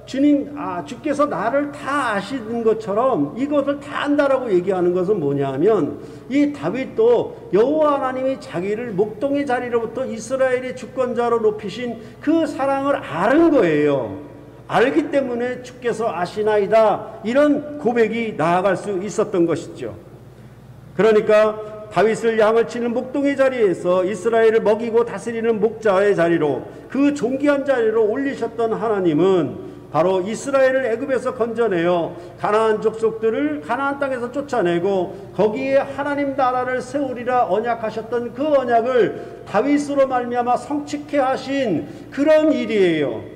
주님, 주께서 나를 다 아시는 것처럼 이것을 다 안다라고 얘기하는 것은 뭐냐 하면 이 다윗도 여호와 하나님이 자기를 목동의 자리로부터 이스라엘의 주권자로 높이신 그 사랑을 아는 거예요. 알기 때문에 주께서 아시나이다 이런 고백이 나아갈 수 있었던 것이죠. 그러니까 다윗을 양을 치는 목동의 자리에서 이스라엘을 먹이고 다스리는 목자의 자리로 그 존귀한 자리로 올리셨던 하나님은 바로 이스라엘을 애굽에서 건져내어 가나안 족속들을 가나안 땅에서 쫓아내고 거기에 하나님 나라를 세우리라 언약하셨던 그 언약을 다윗으로 말미암아 성취케 하신 그런 일이에요.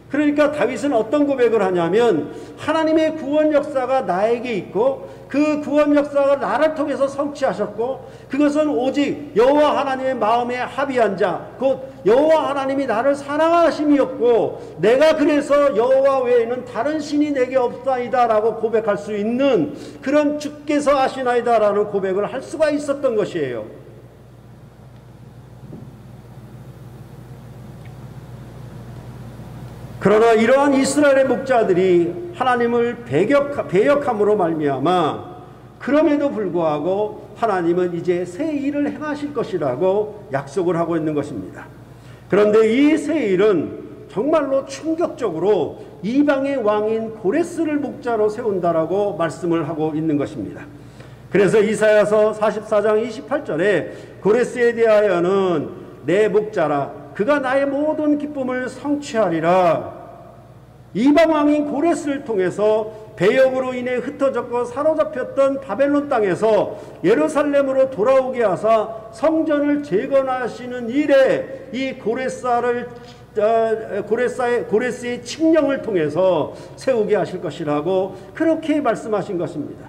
그러니까 다윗은 어떤 고백을 하냐면 하나님의 구원 역사가 나에게 있고 그 구원 역사가 나를 통해서 성취하셨고 그것은 오직 여호와 하나님의 마음에 합의한 자, 곧 여호와 하나님이 나를 사랑하심이었고 내가 그래서 여호와 외에는 다른 신이 내게 없사이다 라고 고백할 수 있는 그런 주께서 아시나이다 라는 고백을 할 수가 있었던 것이에요. 그러나 이러한 이스라엘의 목자들이 하나님을 배역함으로 말미암아 그럼에도 불구하고 하나님은 이제 새 일을 행하실 것이라고 약속을 하고 있는 것입니다. 그런데 이 새 일은 정말로 충격적으로 이방의 왕인 고레스를 목자로 세운다라고 말씀을 하고 있는 것입니다. 그래서 이사야서 44장 28절에 고레스에 대하여는 내 목자라 그가 나의 모든 기쁨을 성취하리라. 이방왕인 고레스를 통해서 배역으로 인해 흩어졌고 사로잡혔던 바벨론 땅에서 예루살렘으로 돌아오게 하사 성전을 재건하시는 일에 이 고레스의 칙령을 통해서 세우게 하실 것이라고 그렇게 말씀하신 것입니다.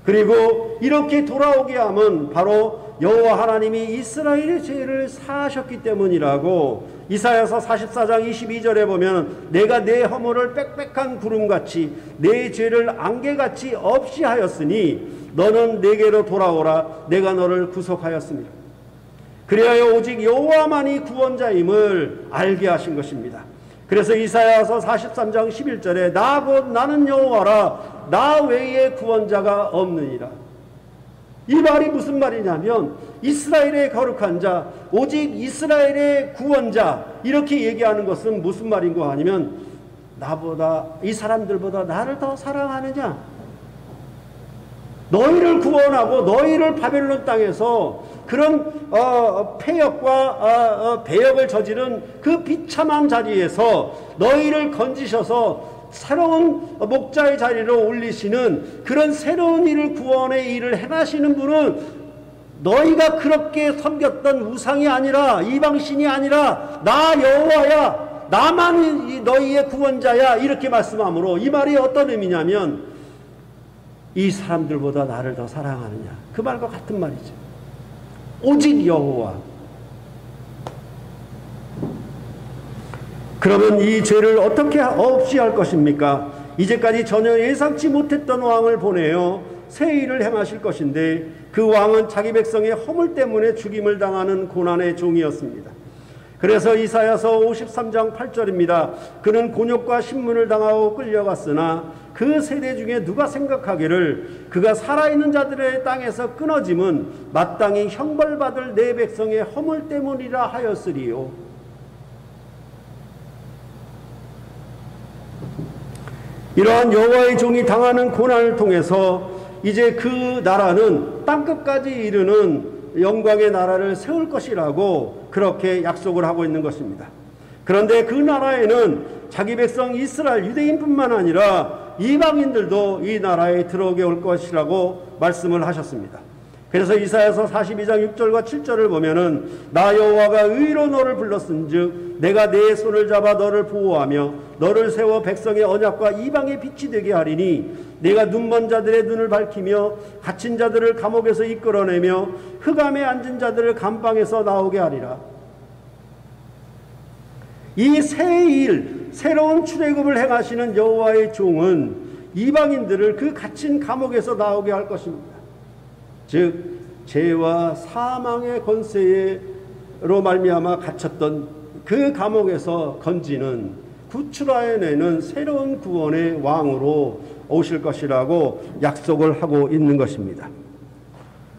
그리고 이렇게 돌아오게 함은 바로 여호와 하나님이 이스라엘의 죄를 사하셨기 때문이라고 이사야서 44장 22절에 보면 내가 내 허물을 빽빽한 구름같이 내 죄를 안개같이 없이 하였으니 너는 내게로 돌아오라 내가 너를 구속하였습니다. 그리하여 오직 여호와만이 구원자임을 알게 하신 것입니다. 그래서 이사야서 43장 11절에 나 곧 나는 여호와라 나 외에 구원자가 없느니라. 이 말이 무슨 말이냐면 이스라엘의 거룩한 자, 오직 이스라엘의 구원자, 이렇게 얘기하는 것은 무슨 말인가 하면 나보다, 이 사람들보다 나를 더 사랑하느냐, 너희를 구원하고 너희를 바벨론 땅에서 그런 폐역과 배역을 저지른 그 비참한 자리에서 너희를 건지셔서 새로운 목자의 자리로 올리시는 그런 새로운 일을, 구원의 일을 행하시는 분은 너희가 그렇게 섬겼던 우상이 아니라, 이방신이 아니라 나 여호와야, 나만 너희의 구원자야, 이렇게 말씀하므로 이 말이 어떤 의미냐면 이 사람들보다 나를 더 사랑하느냐, 그 말과 같은 말이죠. 오직 여호와. 그러면 이 죄를 어떻게 없이 할 것입니까? 이제까지 전혀 예상치 못했던 왕을 보내어 새 일을 행하실 것인데 그 왕은 자기 백성의 허물 때문에 죽임을 당하는 고난의 종이었습니다. 그래서 이사야서 53장 8절입니다. 그는 곤욕과 신문을 당하고 끌려갔으나 그 세대 중에 누가 생각하기를 그가 살아있는 자들의 땅에서 끊어짐은 마땅히 형벌받을 내 백성의 허물 때문이라 하였으리요. 이러한 여호와의 종이 당하는 고난을 통해서 이제 그 나라는 땅끝까지 이르는 영광의 나라를 세울 것이라고 그렇게 약속을 하고 있는 것입니다. 그런데 그 나라에는 자기 백성 이스라엘 유대인뿐만 아니라 이방인들도 이 나라에 들어오게 올 것이라고 말씀을 하셨습니다. 그래서 이사야서 42장 6절과 7절을 보면은 나 여호와가 의로 너를 불렀은즉 내가 내 손을 잡아 너를 보호하며 너를 세워 백성의 언약과 이방의 빛이 되게 하리니 내가 눈먼 자들의 눈을 밝히며 갇힌 자들을 감옥에서 이끌어내며 흑암에 앉은 자들을 감방에서 나오게 하리라. 이 새 일, 새로운 출애굽을 행하시는 여호와의 종은 이방인들을 그 갇힌 감옥에서 나오게 할 것입니다. 즉 죄와 사망의 권세로 말미암아 갇혔던 그 감옥에서 건지는, 구출하여내는 새로운 구원의 왕으로 오실 것이라고 약속을 하고 있는 것입니다.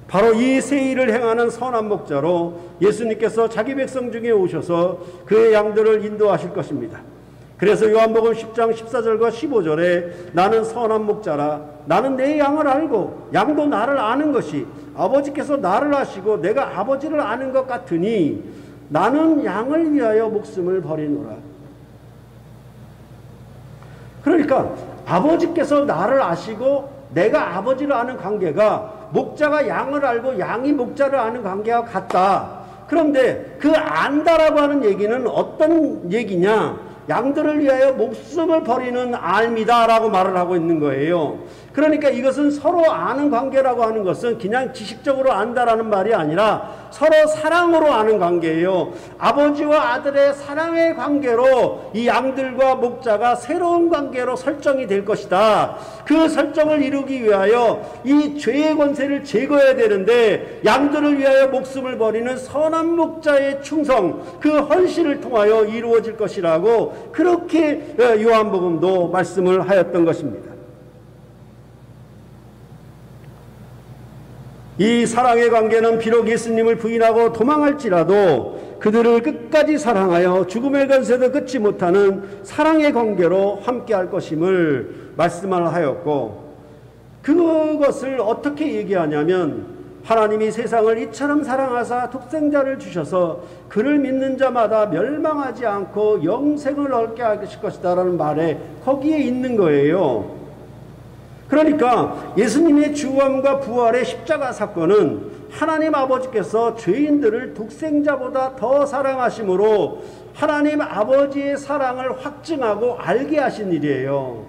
바로 이 새 일을 행하는 선한 목자로 예수님께서 자기 백성 중에 오셔서 그의 양들을 인도하실 것입니다. 그래서 요한복음 10장 14절과 15절에 나는 선한 목자라, 나는 내 양을 알고 양도 나를 아는 것이 아버지께서 나를 아시고 내가 아버지를 아는 것 같으니 나는 양을 위하여 목숨을 버리노라. 그러니까 아버지께서 나를 아시고 내가 아버지를 아는 관계가 목자가 양을 알고 양이 목자를 아는 관계와 같다. 그런데 그 안다라고 하는 얘기는 어떤 얘기냐? 양들을 위하여 목숨을 버리는 알미다라고 말을 하고 있는 거예요. 그러니까 이것은 서로 아는 관계라고 하는 것은 그냥 지식적으로 안다라는 말이 아니라 서로 사랑으로 아는 관계예요. 아버지와 아들의 사랑의 관계로 이 양들과 목자가 새로운 관계로 설정이 될 것이다. 그 설정을 이루기 위하여 이 죄의 권세를 제거해야 되는데 양들을 위하여 목숨을 버리는 선한 목자의 충성, 그 헌신을 통하여 이루어질 것이라고 그렇게 요한복음도 말씀을 하였던 것입니다. 이 사랑의 관계는 비록 예수님을 부인하고 도망할지라도 그들을 끝까지 사랑하여 죽음의 권세도 끊지 못하는 사랑의 관계로 함께할 것임을 말씀을 하였고, 그것을 어떻게 얘기하냐면 하나님이 세상을 이처럼 사랑하사 독생자를 주셔서 그를 믿는 자마다 멸망하지 않고 영생을 얻게 하실 것이다 라는 말에 거기에 있는 거예요. 그러니까 예수님의 죽음과 부활의 십자가 사건은 하나님 아버지께서 죄인들을 독생자보다 더 사랑하심으로 하나님 아버지의 사랑을 확증하고 알게 하신 일이에요.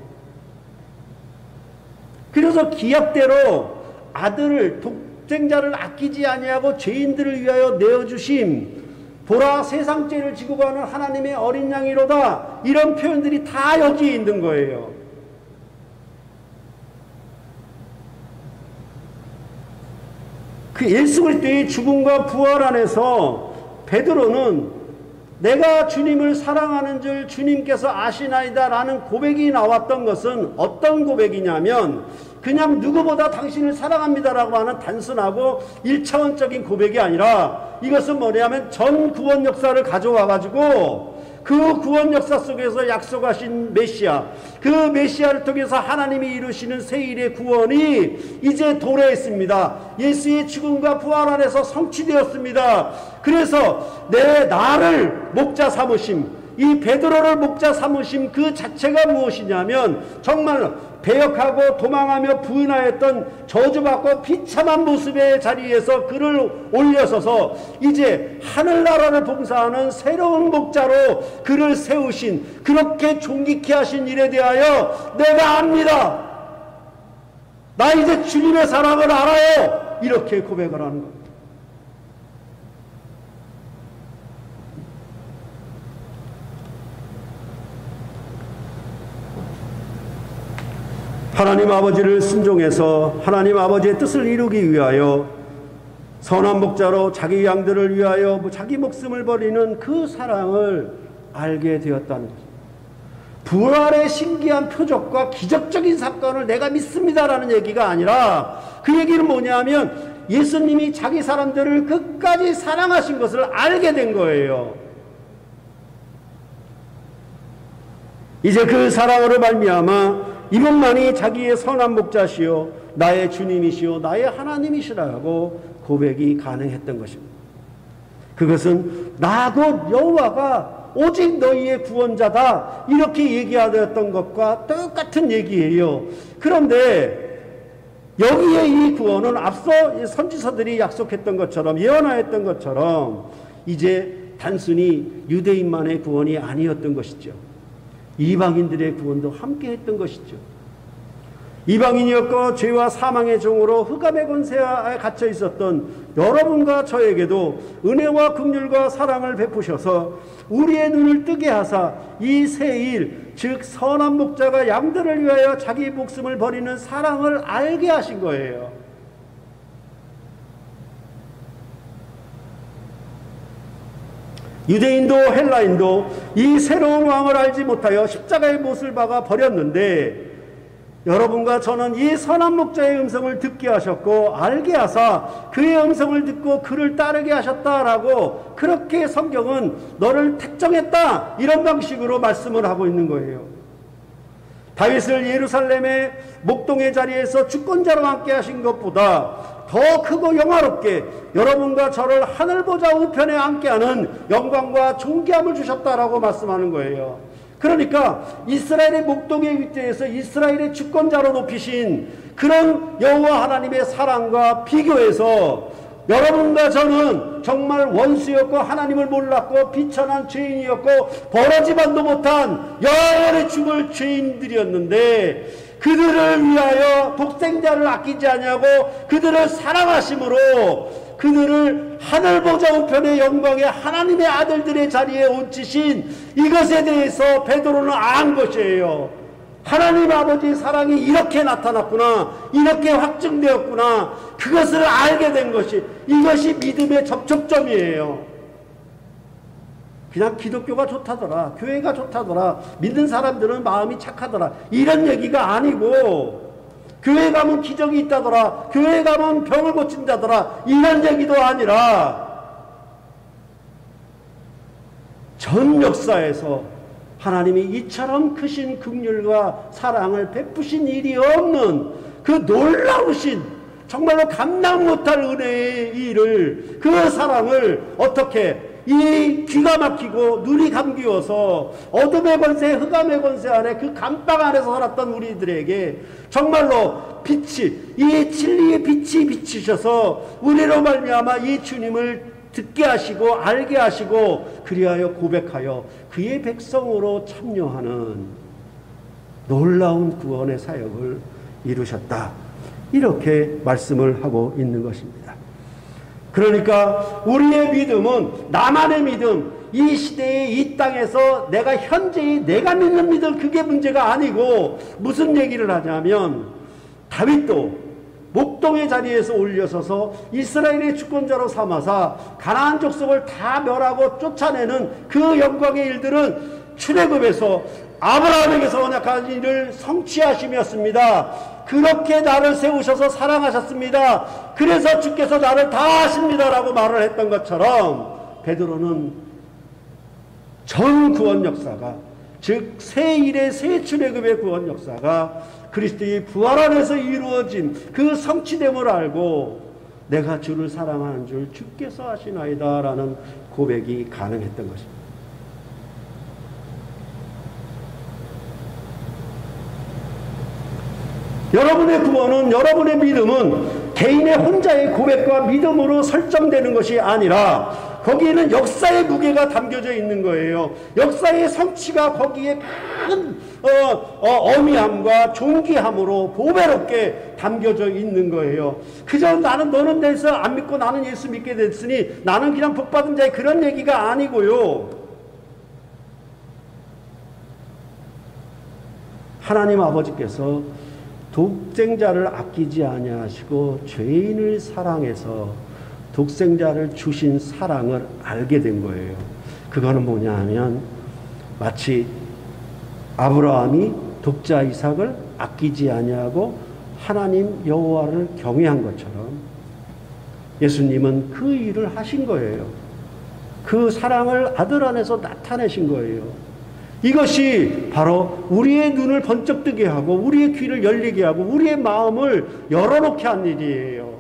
그래서 기약대로 아들을, 독생자를 아끼지 아니하고 죄인들을 위하여 내어주심, 보라 세상 죄를 지고 가는 하나님의 어린 양이로다, 이런 표현들이 다 여기에 있는 거예요. 그 예수 그리스도의 죽음과 부활 안에서 베드로는 내가 주님을 사랑하는 줄 주님께서 아시나이다 라는 고백이 나왔던 것은 어떤 고백이냐면 그냥 누구보다 당신을 사랑합니다라고 하는 단순하고 1차원적인 고백이 아니라 이것은 뭐냐면 전 구원 역사를 가져와 가지고 그 구원 역사 속에서 약속하신 메시아, 그 메시아를 통해서 하나님이 이루시는 세일의 구원이 이제 도래했습니다. 예수의 죽음과 부활 안에서 성취되었습니다. 그래서 나를 목자 삼으심, 이 베드로를 목자 삼으심 그 자체가 무엇이냐면 정말 배역하고 도망하며 부인하였던 저주받고 비참한 모습의 자리에서 그를 올려서서 이제 하늘나라를 봉사하는 새로운 목자로 그를 세우신, 그렇게 존귀케 하신 일에 대하여 내가 압니다. 나 이제 주님의 사랑을 알아요. 이렇게 고백을 하는 겁니다. 하나님 아버지를 순종해서 하나님 아버지의 뜻을 이루기 위하여 선한 목자로 자기 양들을 위하여 자기 목숨을 버리는 그 사랑을 알게 되었다는 것입니다. 부활의 신기한 표적과 기적적인 사건을 내가 믿습니다라는 얘기가 아니라 그 얘기는 뭐냐면 예수님이 자기 사람들을 끝까지 사랑하신 것을 알게 된 거예요. 이제 그 사랑으로 말미암아 이분만이 자기의 선한 목자시요 나의 주님이시요 나의 하나님이시라고 고백이 가능했던 것입니다. 그것은 나 곧 여호와가 오직 너희의 구원자다 이렇게 얘기하였던 것과 똑같은 얘기예요. 그런데 여기에 이 구원은 앞서 선지서들이 약속했던 것처럼 예언하였던 것처럼 이제 단순히 유대인만의 구원이 아니었던 것이죠. 이방인들의 구원도 함께 했던 것이죠. 이방인이었고 죄와 사망의 종으로 흑암의 권세에 갇혀 있었던 여러분과 저에게도 은혜와 긍휼과 사랑을 베푸셔서 우리의 눈을 뜨게 하사 이 새 일, 즉 선한 목자가 양들을 위하여 자기 목숨을 버리는 사랑을 알게 하신 거예요. 유대인도 헬라인도 이 새로운 왕을 알지 못하여 십자가의 못을 박아 버렸는데 여러분과 저는 이 선한 목자의 음성을 듣게 하셨고 알게 하사 그의 음성을 듣고 그를 따르게 하셨다라고 그렇게 성경은 너를 택정했다 이런 방식으로 말씀을 하고 있는 거예요. 다윗을 예루살렘의 목동의 자리에서 주권자로 함께 하신 것보다 더 크고 영화롭게 여러분과 저를 하늘보좌 우편에 앉게 하는 영광과 존귀함을 주셨다라고 말씀하는 거예요. 그러니까 이스라엘의 목동의 위대에서 이스라엘의 주권자로 높이신 그런 여호와 하나님의 사랑과 비교해서 여러분과 저는 정말 원수였고 하나님을 몰랐고 비천한 죄인이었고 벌어지만도 못한 영원히 죽을 죄인들이었는데 그들을 위하여 독생자를 아끼지 아니하고 그들을 사랑하심으로 그들을 하늘보좌 우편의 영광의 하나님의 아들들의 자리에 얹히신 이것에 대해서 베드로는 안 것이에요. 하나님 아버지의 사랑이 이렇게 나타났구나, 이렇게 확증되었구나, 그것을 알게 된 것이 이것이 믿음의 접촉점이에요. 그냥 기독교가 좋다더라, 교회가 좋다더라, 믿는 사람들은 마음이 착하더라 이런 얘기가 아니고 교회 가면 기적이 있다더라, 교회 가면 병을 고친다더라 이런 얘기도 아니라 전 역사에서 하나님이 이처럼 크신 긍휼과 사랑을 베푸신 일이 없는 그 놀라우신 정말로 감당 못할 은혜의 일을, 그 사랑을 어떻게 이 귀가 막히고 눈이 감기워서 어둠의 권세, 흑암의 권세 안에 그 감방 안에서 살았던 우리들에게 정말로 빛이, 이 진리의 빛이 비치셔서 우리로 말미암아 이 주님을 듣게 하시고 알게 하시고 그리하여 고백하여 그의 백성으로 참여하는 놀라운 구원의 사역을 이루셨다. 이렇게 말씀을 하고 있는 것입니다. 그러니까 우리의 믿음은 나만의 믿음, 이 시대에 이 땅에서 내가 현재의 내가 믿는 믿음 그게 문제가 아니고 무슨 얘기를 하냐면 다윗도 목동의 자리에서 올려서서 이스라엘의 주권자로 삼아사 가나안 족속을 다 멸하고 쫓아내는 그 영광의 일들은 출애굽에서 아브라함에게서 언약한 일을 성취하심이었습니다. 그렇게 나를 세우셔서 사랑하셨습니다. 그래서 주께서 나를 다 하십니다라고 말을 했던 것처럼 베드로는 전 구원 역사가, 즉 새 일의 새 출애굽의 구원 역사가 그리스도의 부활 안에서 이루어진 그 성취됨을 알고 내가 주를 사랑하는 줄 주께서 아시나이다 라는 고백이 가능했던 것입니다. 여러분의 구원은, 여러분의 믿음은 개인의 혼자의 고백과 믿음으로 설정되는 것이 아니라 거기에는 역사의 무게가 담겨져 있는 거예요. 역사의 성취가 거기에 큰 어미함과 존귀함으로 보배롭게 담겨져 있는 거예요. 그저 나는 너는 내서 안 믿고 나는 예수 믿게 됐으니 나는 그냥 복받은 자의 그런 얘기가 아니고요. 하나님 아버지께서 독생자를 아끼지 아니하시고 죄인을 사랑해서 독생자를 주신 사랑을 알게 된 거예요. 그거는 뭐냐 하면 마치 아브라함이 독자 이삭을 아끼지 아니하고 하나님 여호와를 경외한 것처럼 예수님은 그 일을 하신 거예요. 그 사랑을 아들 안에서 나타내신 거예요. 이것이 바로 우리의 눈을 번쩍 뜨게 하고 우리의 귀를 열리게 하고 우리의 마음을 열어놓게 한 일이에요.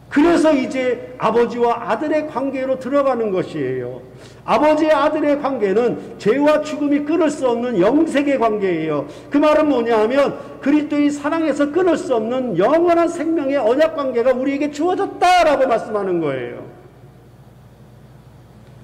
그래서 이제 아버지와 아들의 관계로 들어가는 것이에요. 아버지와 아들의 관계는 죄와 죽음이 끊을 수 없는 영생의 관계예요. 그 말은 뭐냐 하면 그리스도의 사랑에서 끊을 수 없는 영원한 생명의 언약 관계가 우리에게 주어졌다라고 말씀하는 거예요.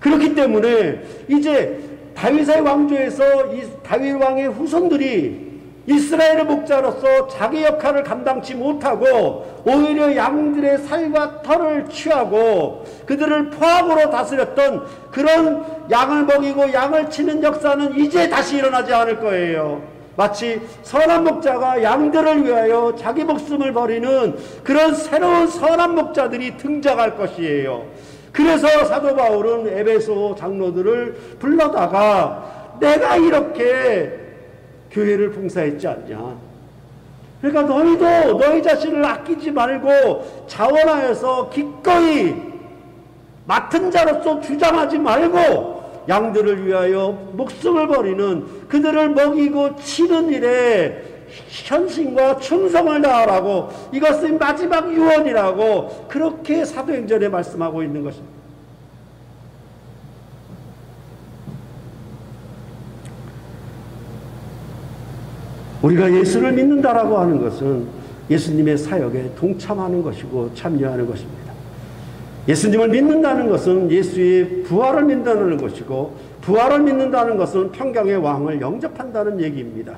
그렇기 때문에 이제 다윗의 왕조에서 이 다윗 왕의 후손들이 이스라엘의 목자로서 자기 역할을 감당치 못하고 오히려 양들의 살과 털을 취하고 그들을 포악으로 다스렸던 그런 양을 먹이고 양을 치는 역사는 이제 다시 일어나지 않을 거예요. 마치 선한 목자가 양들을 위하여 자기 목숨을 버리는 그런 새로운 선한 목자들이 등장할 것이에요. 그래서 사도 바울은 에베소 장로들을 불러다가 내가 이렇게 교회를 봉사했지 않냐. 그러니까 너희도 너희 자신을 아끼지 말고 자원하여서 기꺼이 맡은 자로서 주장하지 말고 양들을 위하여 목숨을 버리는 그들을 먹이고 치는 일에 헌신과 충성을 다하라고, 이것은 마지막 유언이라고 그렇게 사도행전에 말씀하고 있는 것입니다. 우리가 예수를 믿는다라고 하는 것은 예수님의 사역에 동참하는 것이고 참여하는 것입니다. 예수님을 믿는다는 것은 예수의 부활을 믿는다는 것이고, 부활을 믿는다는 것은 평강의 왕을 영접한다는 얘기입니다.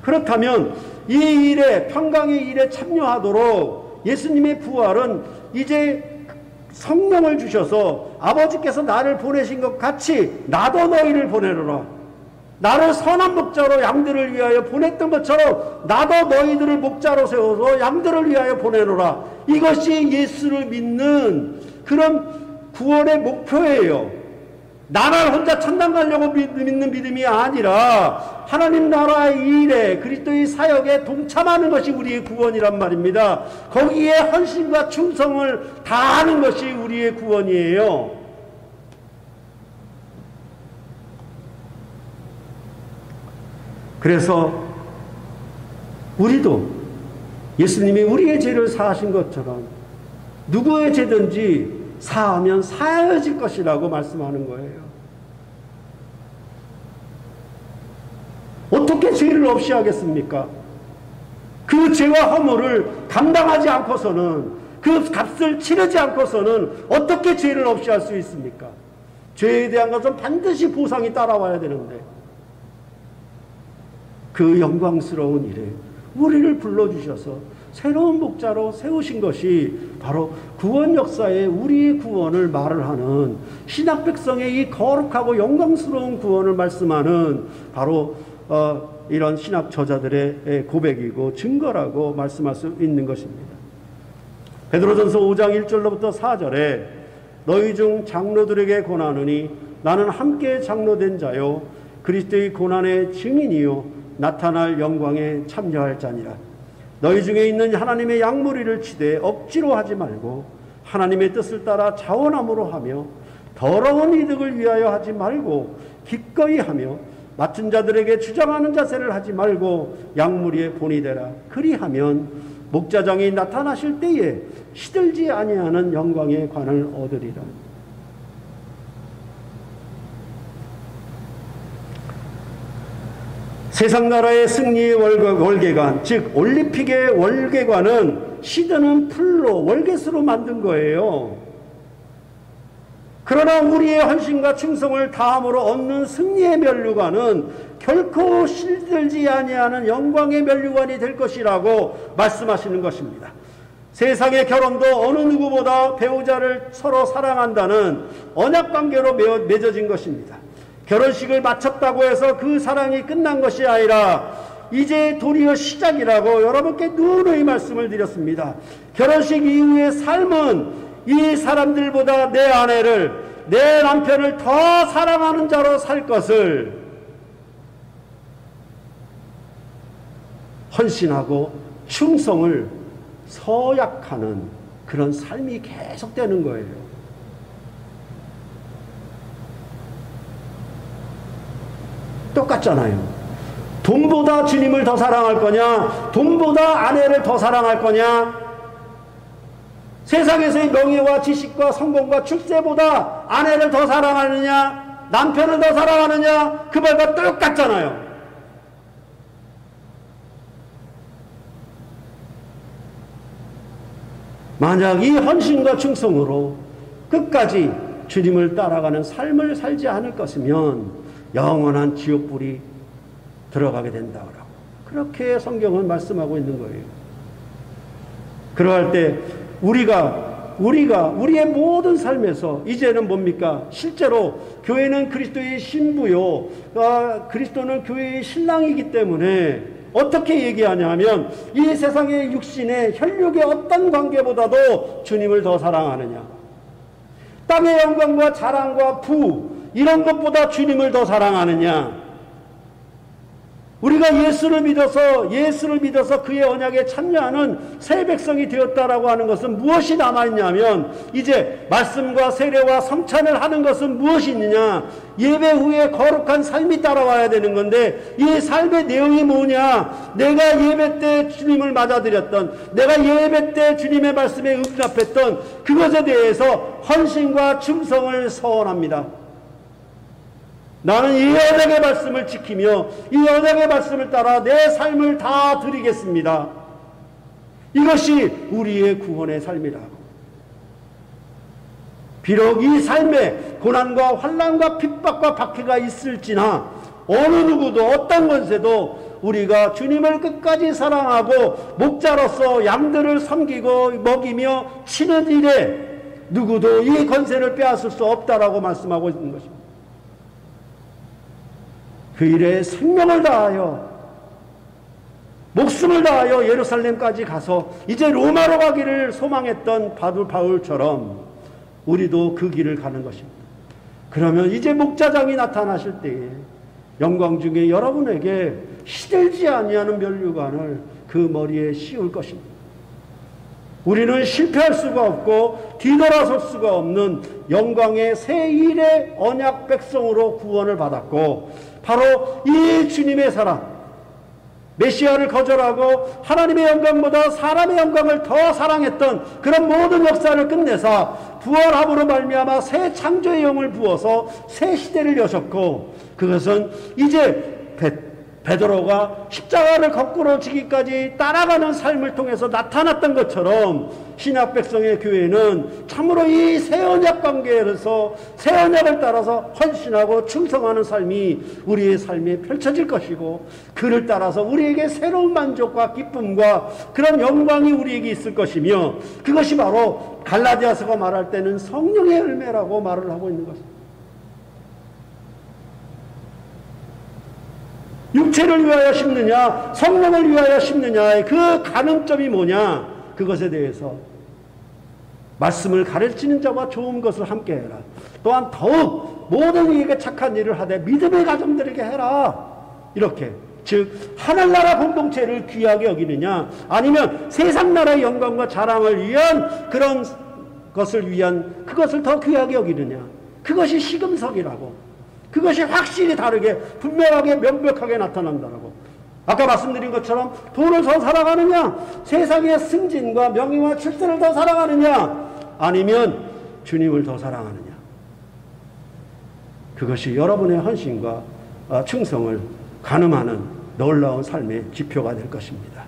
그렇다면 이 일에, 평강의 일에 참여하도록 예수님의 부활은 이제 성령을 주셔서 아버지께서 나를 보내신 것 같이 나도 너희를 보내노라. 나를 선한 목자로 양들을 위하여 보냈던 것처럼 나도 너희들을 목자로 세워서 양들을 위하여 보내노라. 이것이 예수를 믿는 그런 구원의 목표예요. 나를 혼자 천당 가려고 믿는 믿음이 아니라 하나님 나라의 일에, 그리스도의 사역에 동참하는 것이 우리의 구원이란 말입니다. 거기에 헌신과 충성을 다하는 것이 우리의 구원이에요. 그래서 우리도 예수님이 우리의 죄를 사하신 것처럼 누구의 죄든지 사하면 사하여질 것이라고 말씀하는 거예요. 어떻게 죄를 없이 하겠습니까? 그 죄와 허물을 감당하지 않고서는, 그 값을 치르지 않고서는 어떻게 죄를 없이 할 수 있습니까? 죄에 대한 것은 반드시 보상이 따라와야 되는데, 그 영광스러운 일에 우리를 불러주셔서 새로운 목자로 세우신 것이 바로 구원 역사에 우리의 구원을 말을 하는, 신학 백성의 이 거룩하고 영광스러운 구원을 말씀하는 바로 이런 신학 저자들의 고백이고 증거라고 말씀할 수 있는 것입니다. 베드로전서 5장 1절로부터 4절에 너희 중 장로들에게 권하노니 나는 함께 장로된 자요 그리스도의 고난의 증인이요 나타날 영광에 참여할 자니라. 너희 중에 있는 하나님의 양무리를 치되 억지로 하지 말고 하나님의 뜻을 따라 자원함으로 하며 더러운 이득을 위하여 하지 말고 기꺼이 하며 맡은 자들에게 주장하는 자세를 하지 말고 양무리의 본이 되라. 그리하면 목자장이 나타나실 때에 시들지 아니하는 영광의 관을 얻으리라. 세상 나라의 승리의 월계관, 즉 올림픽의 월계관은 시드는 풀로 월계수로 만든 거예요. 그러나 우리의 헌신과 충성을 다함으로 얻는 승리의 면류관은 결코 시들지 아니하는 영광의 면류관이 될 것이라고 말씀하시는 것입니다. 세상의 결혼도 어느 누구보다 배우자를 서로 사랑한다는 언약관계로 맺어진 것입니다. 결혼식을 마쳤다고 해서 그 사랑이 끝난 것이 아니라 이제 도리어 시작이라고 여러분께 누누이 말씀을 드렸습니다. 결혼식 이후의 삶은 이 사람들보다 내 아내를, 내 남편을 더 사랑하는 자로 살 것을 헌신하고 충성을 서약하는 그런 삶이 계속되는 거예요. 똑같잖아요. 돈보다 주님을 더 사랑할 거냐? 돈보다 아내를 더 사랑할 거냐? 세상에서의 명예와 지식과 성공과 출세보다 아내를 더 사랑하느냐? 남편을 더 사랑하느냐? 그 말과 똑같잖아요. 만약 이 헌신과 충성으로 끝까지 주님을 따라가는 삶을 살지 않을 것이면 영원한 지옥불이 들어가게 된다고 그렇게 성경은 말씀하고 있는 거예요. 그러할 때 우리가 우리의 모든 삶에서 이제는 뭡니까? 실제로 교회는 그리스도의 신부요, 그리스도는 교회의 신랑이기 때문에 어떻게 얘기하냐면 이 세상의 육신의 혈육의 어떤 관계보다도 주님을 더 사랑하느냐, 땅의 영광과 자랑과 부 이런 것보다 주님을 더 사랑하느냐, 우리가 예수를 믿어서 그의 언약에 참여하는 새 백성이 되었다라고 하는 것은 무엇이 남아있냐면 이제 말씀과 세례와 성찬을 하는 것은 무엇이 있느냐, 예배 후에 거룩한 삶이 따라와야 되는 건데 이 삶의 내용이 뭐냐, 내가 예배 때 주님을 맞아들였던, 내가 예배 때 주님의 말씀에 응답했던 그것에 대해서 헌신과 충성을 서원합니다. 나는 이 언약의 말씀을 지키며 이 언약의 말씀을 따라 내 삶을 다 드리겠습니다. 이것이 우리의 구원의 삶이라고. 비록 이 삶에 고난과 환난과 핍박과 박해가 있을지나 어느 누구도 어떤 권세도 우리가 주님을 끝까지 사랑하고 목자로서 양들을 섬기고 먹이며 치는 일에 누구도 이 권세를 빼앗을 수 없다라고 말씀하고 있는 것입니다. 그 일에 생명을 다하여 목숨을 다하여 예루살렘까지 가서 이제 로마로 가기를 소망했던 바울처럼 우리도 그 길을 가는 것입니다. 그러면 이제 목자장이 나타나실 때에 영광 중에 여러분에게 시들지 아니하는 면류관을 그 머리에 씌울 것입니다. 우리는 실패할 수가 없고 뒤돌아설 수가 없는 영광의 새 일의 언약 백성으로 구원을 받았고, 바로 이 주님의 사랑, 메시아를 거절하고 하나님의 영광보다 사람의 영광을 더 사랑했던 그런 모든 역사를 끝내사 부활함으로 말미암아 새 창조의 영을 부어서 새 시대를 여셨고, 그것은 이제 베드로가 십자가를 거꾸로 지기까지 따라가는 삶을 통해서 나타났던 것처럼 신약 백성의 교회는 참으로 이 새 언약 관계에서 새 언약을 따라서 헌신하고 충성하는 삶이 우리의 삶에 펼쳐질 것이고, 그를 따라서 우리에게 새로운 만족과 기쁨과 그런 영광이 우리에게 있을 것이며, 그것이 바로 갈라디아서가 말할 때는 성령의 열매라고 말을 하고 있는 것입니다. 육체를 위하여 심느냐 성령을 위하여 심느냐의 그 가늠점이 뭐냐, 그것에 대해서 말씀을 가르치는 자와 좋은 것을 함께 해라. 또한 더욱 모든 이에게 착한 일을 하되 믿음의 가정들에게 해라. 이렇게, 즉 하늘나라 공동체를 귀하게 여기느냐, 아니면 세상 나라의 영광과 자랑을 위한 그런 것을 위한 그것을 더 귀하게 여기느냐. 그것이 시금석이라고, 그것이 확실히 다르게 분명하게 명백하게 나타난다라고. 아까 말씀드린 것처럼 돈을 더 사랑하느냐, 세상의 승진과 명예와 출세를 더 사랑하느냐, 아니면 주님을 더 사랑하느냐. 그것이 여러분의 헌신과 충성을 가늠하는 놀라운 삶의 지표가 될 것입니다.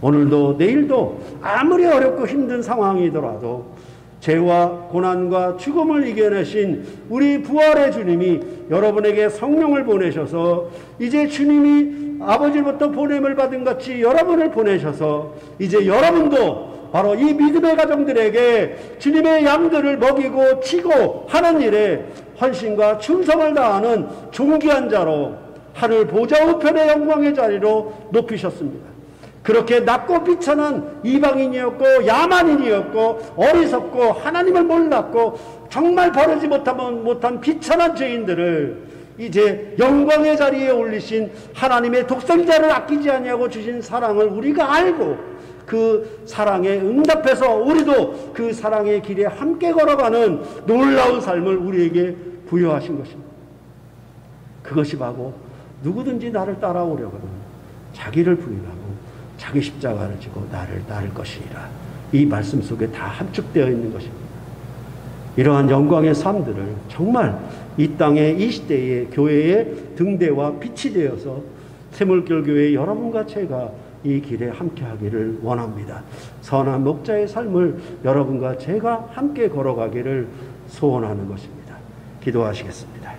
오늘도 내일도 아무리 어렵고 힘든 상황이더라도 죄와 고난과 죽음을 이겨내신 우리 부활의 주님이 여러분에게 성령을 보내셔서 이제 주님이 아버지로부터 보냄을 받은 같이 여러분을 보내셔서 이제 여러분도 바로 이 믿음의 가정들에게 주님의 양들을 먹이고 치고 하는 일에 헌신과 충성을 다하는 존귀한 자로 하늘 보좌 우편의 영광의 자리로 높이셨습니다. 그렇게 낮고 비천한 이방인이었고 야만인이었고 어리석고 하나님을 몰랐고 정말 버리지 못한 비천한 죄인들을 이제 영광의 자리에 올리신 하나님의 독생자를 아끼지 아니하고 주신 사랑을 우리가 알고 그 사랑에 응답해서 우리도 그 사랑의 길에 함께 걸어가는 놀라운 삶을 우리에게 부여하신 것입니다. 그것이 바로 누구든지 나를 따라오려거든 자기를 부인하고 자기 십자가를 지고 나를 따를 것이니라. 이 말씀 속에 다 함축되어 있는 것입니다. 이러한 영광의 삶들을 정말 이 땅에 이 시대의 교회의 등대와 빛이 되어서 샘물결 교회 여러분과 제가 이 길에 함께 하기를 원합니다. 선한 목자의 삶을 여러분과 제가 함께 걸어가기를 소원하는 것입니다. 기도하시겠습니다.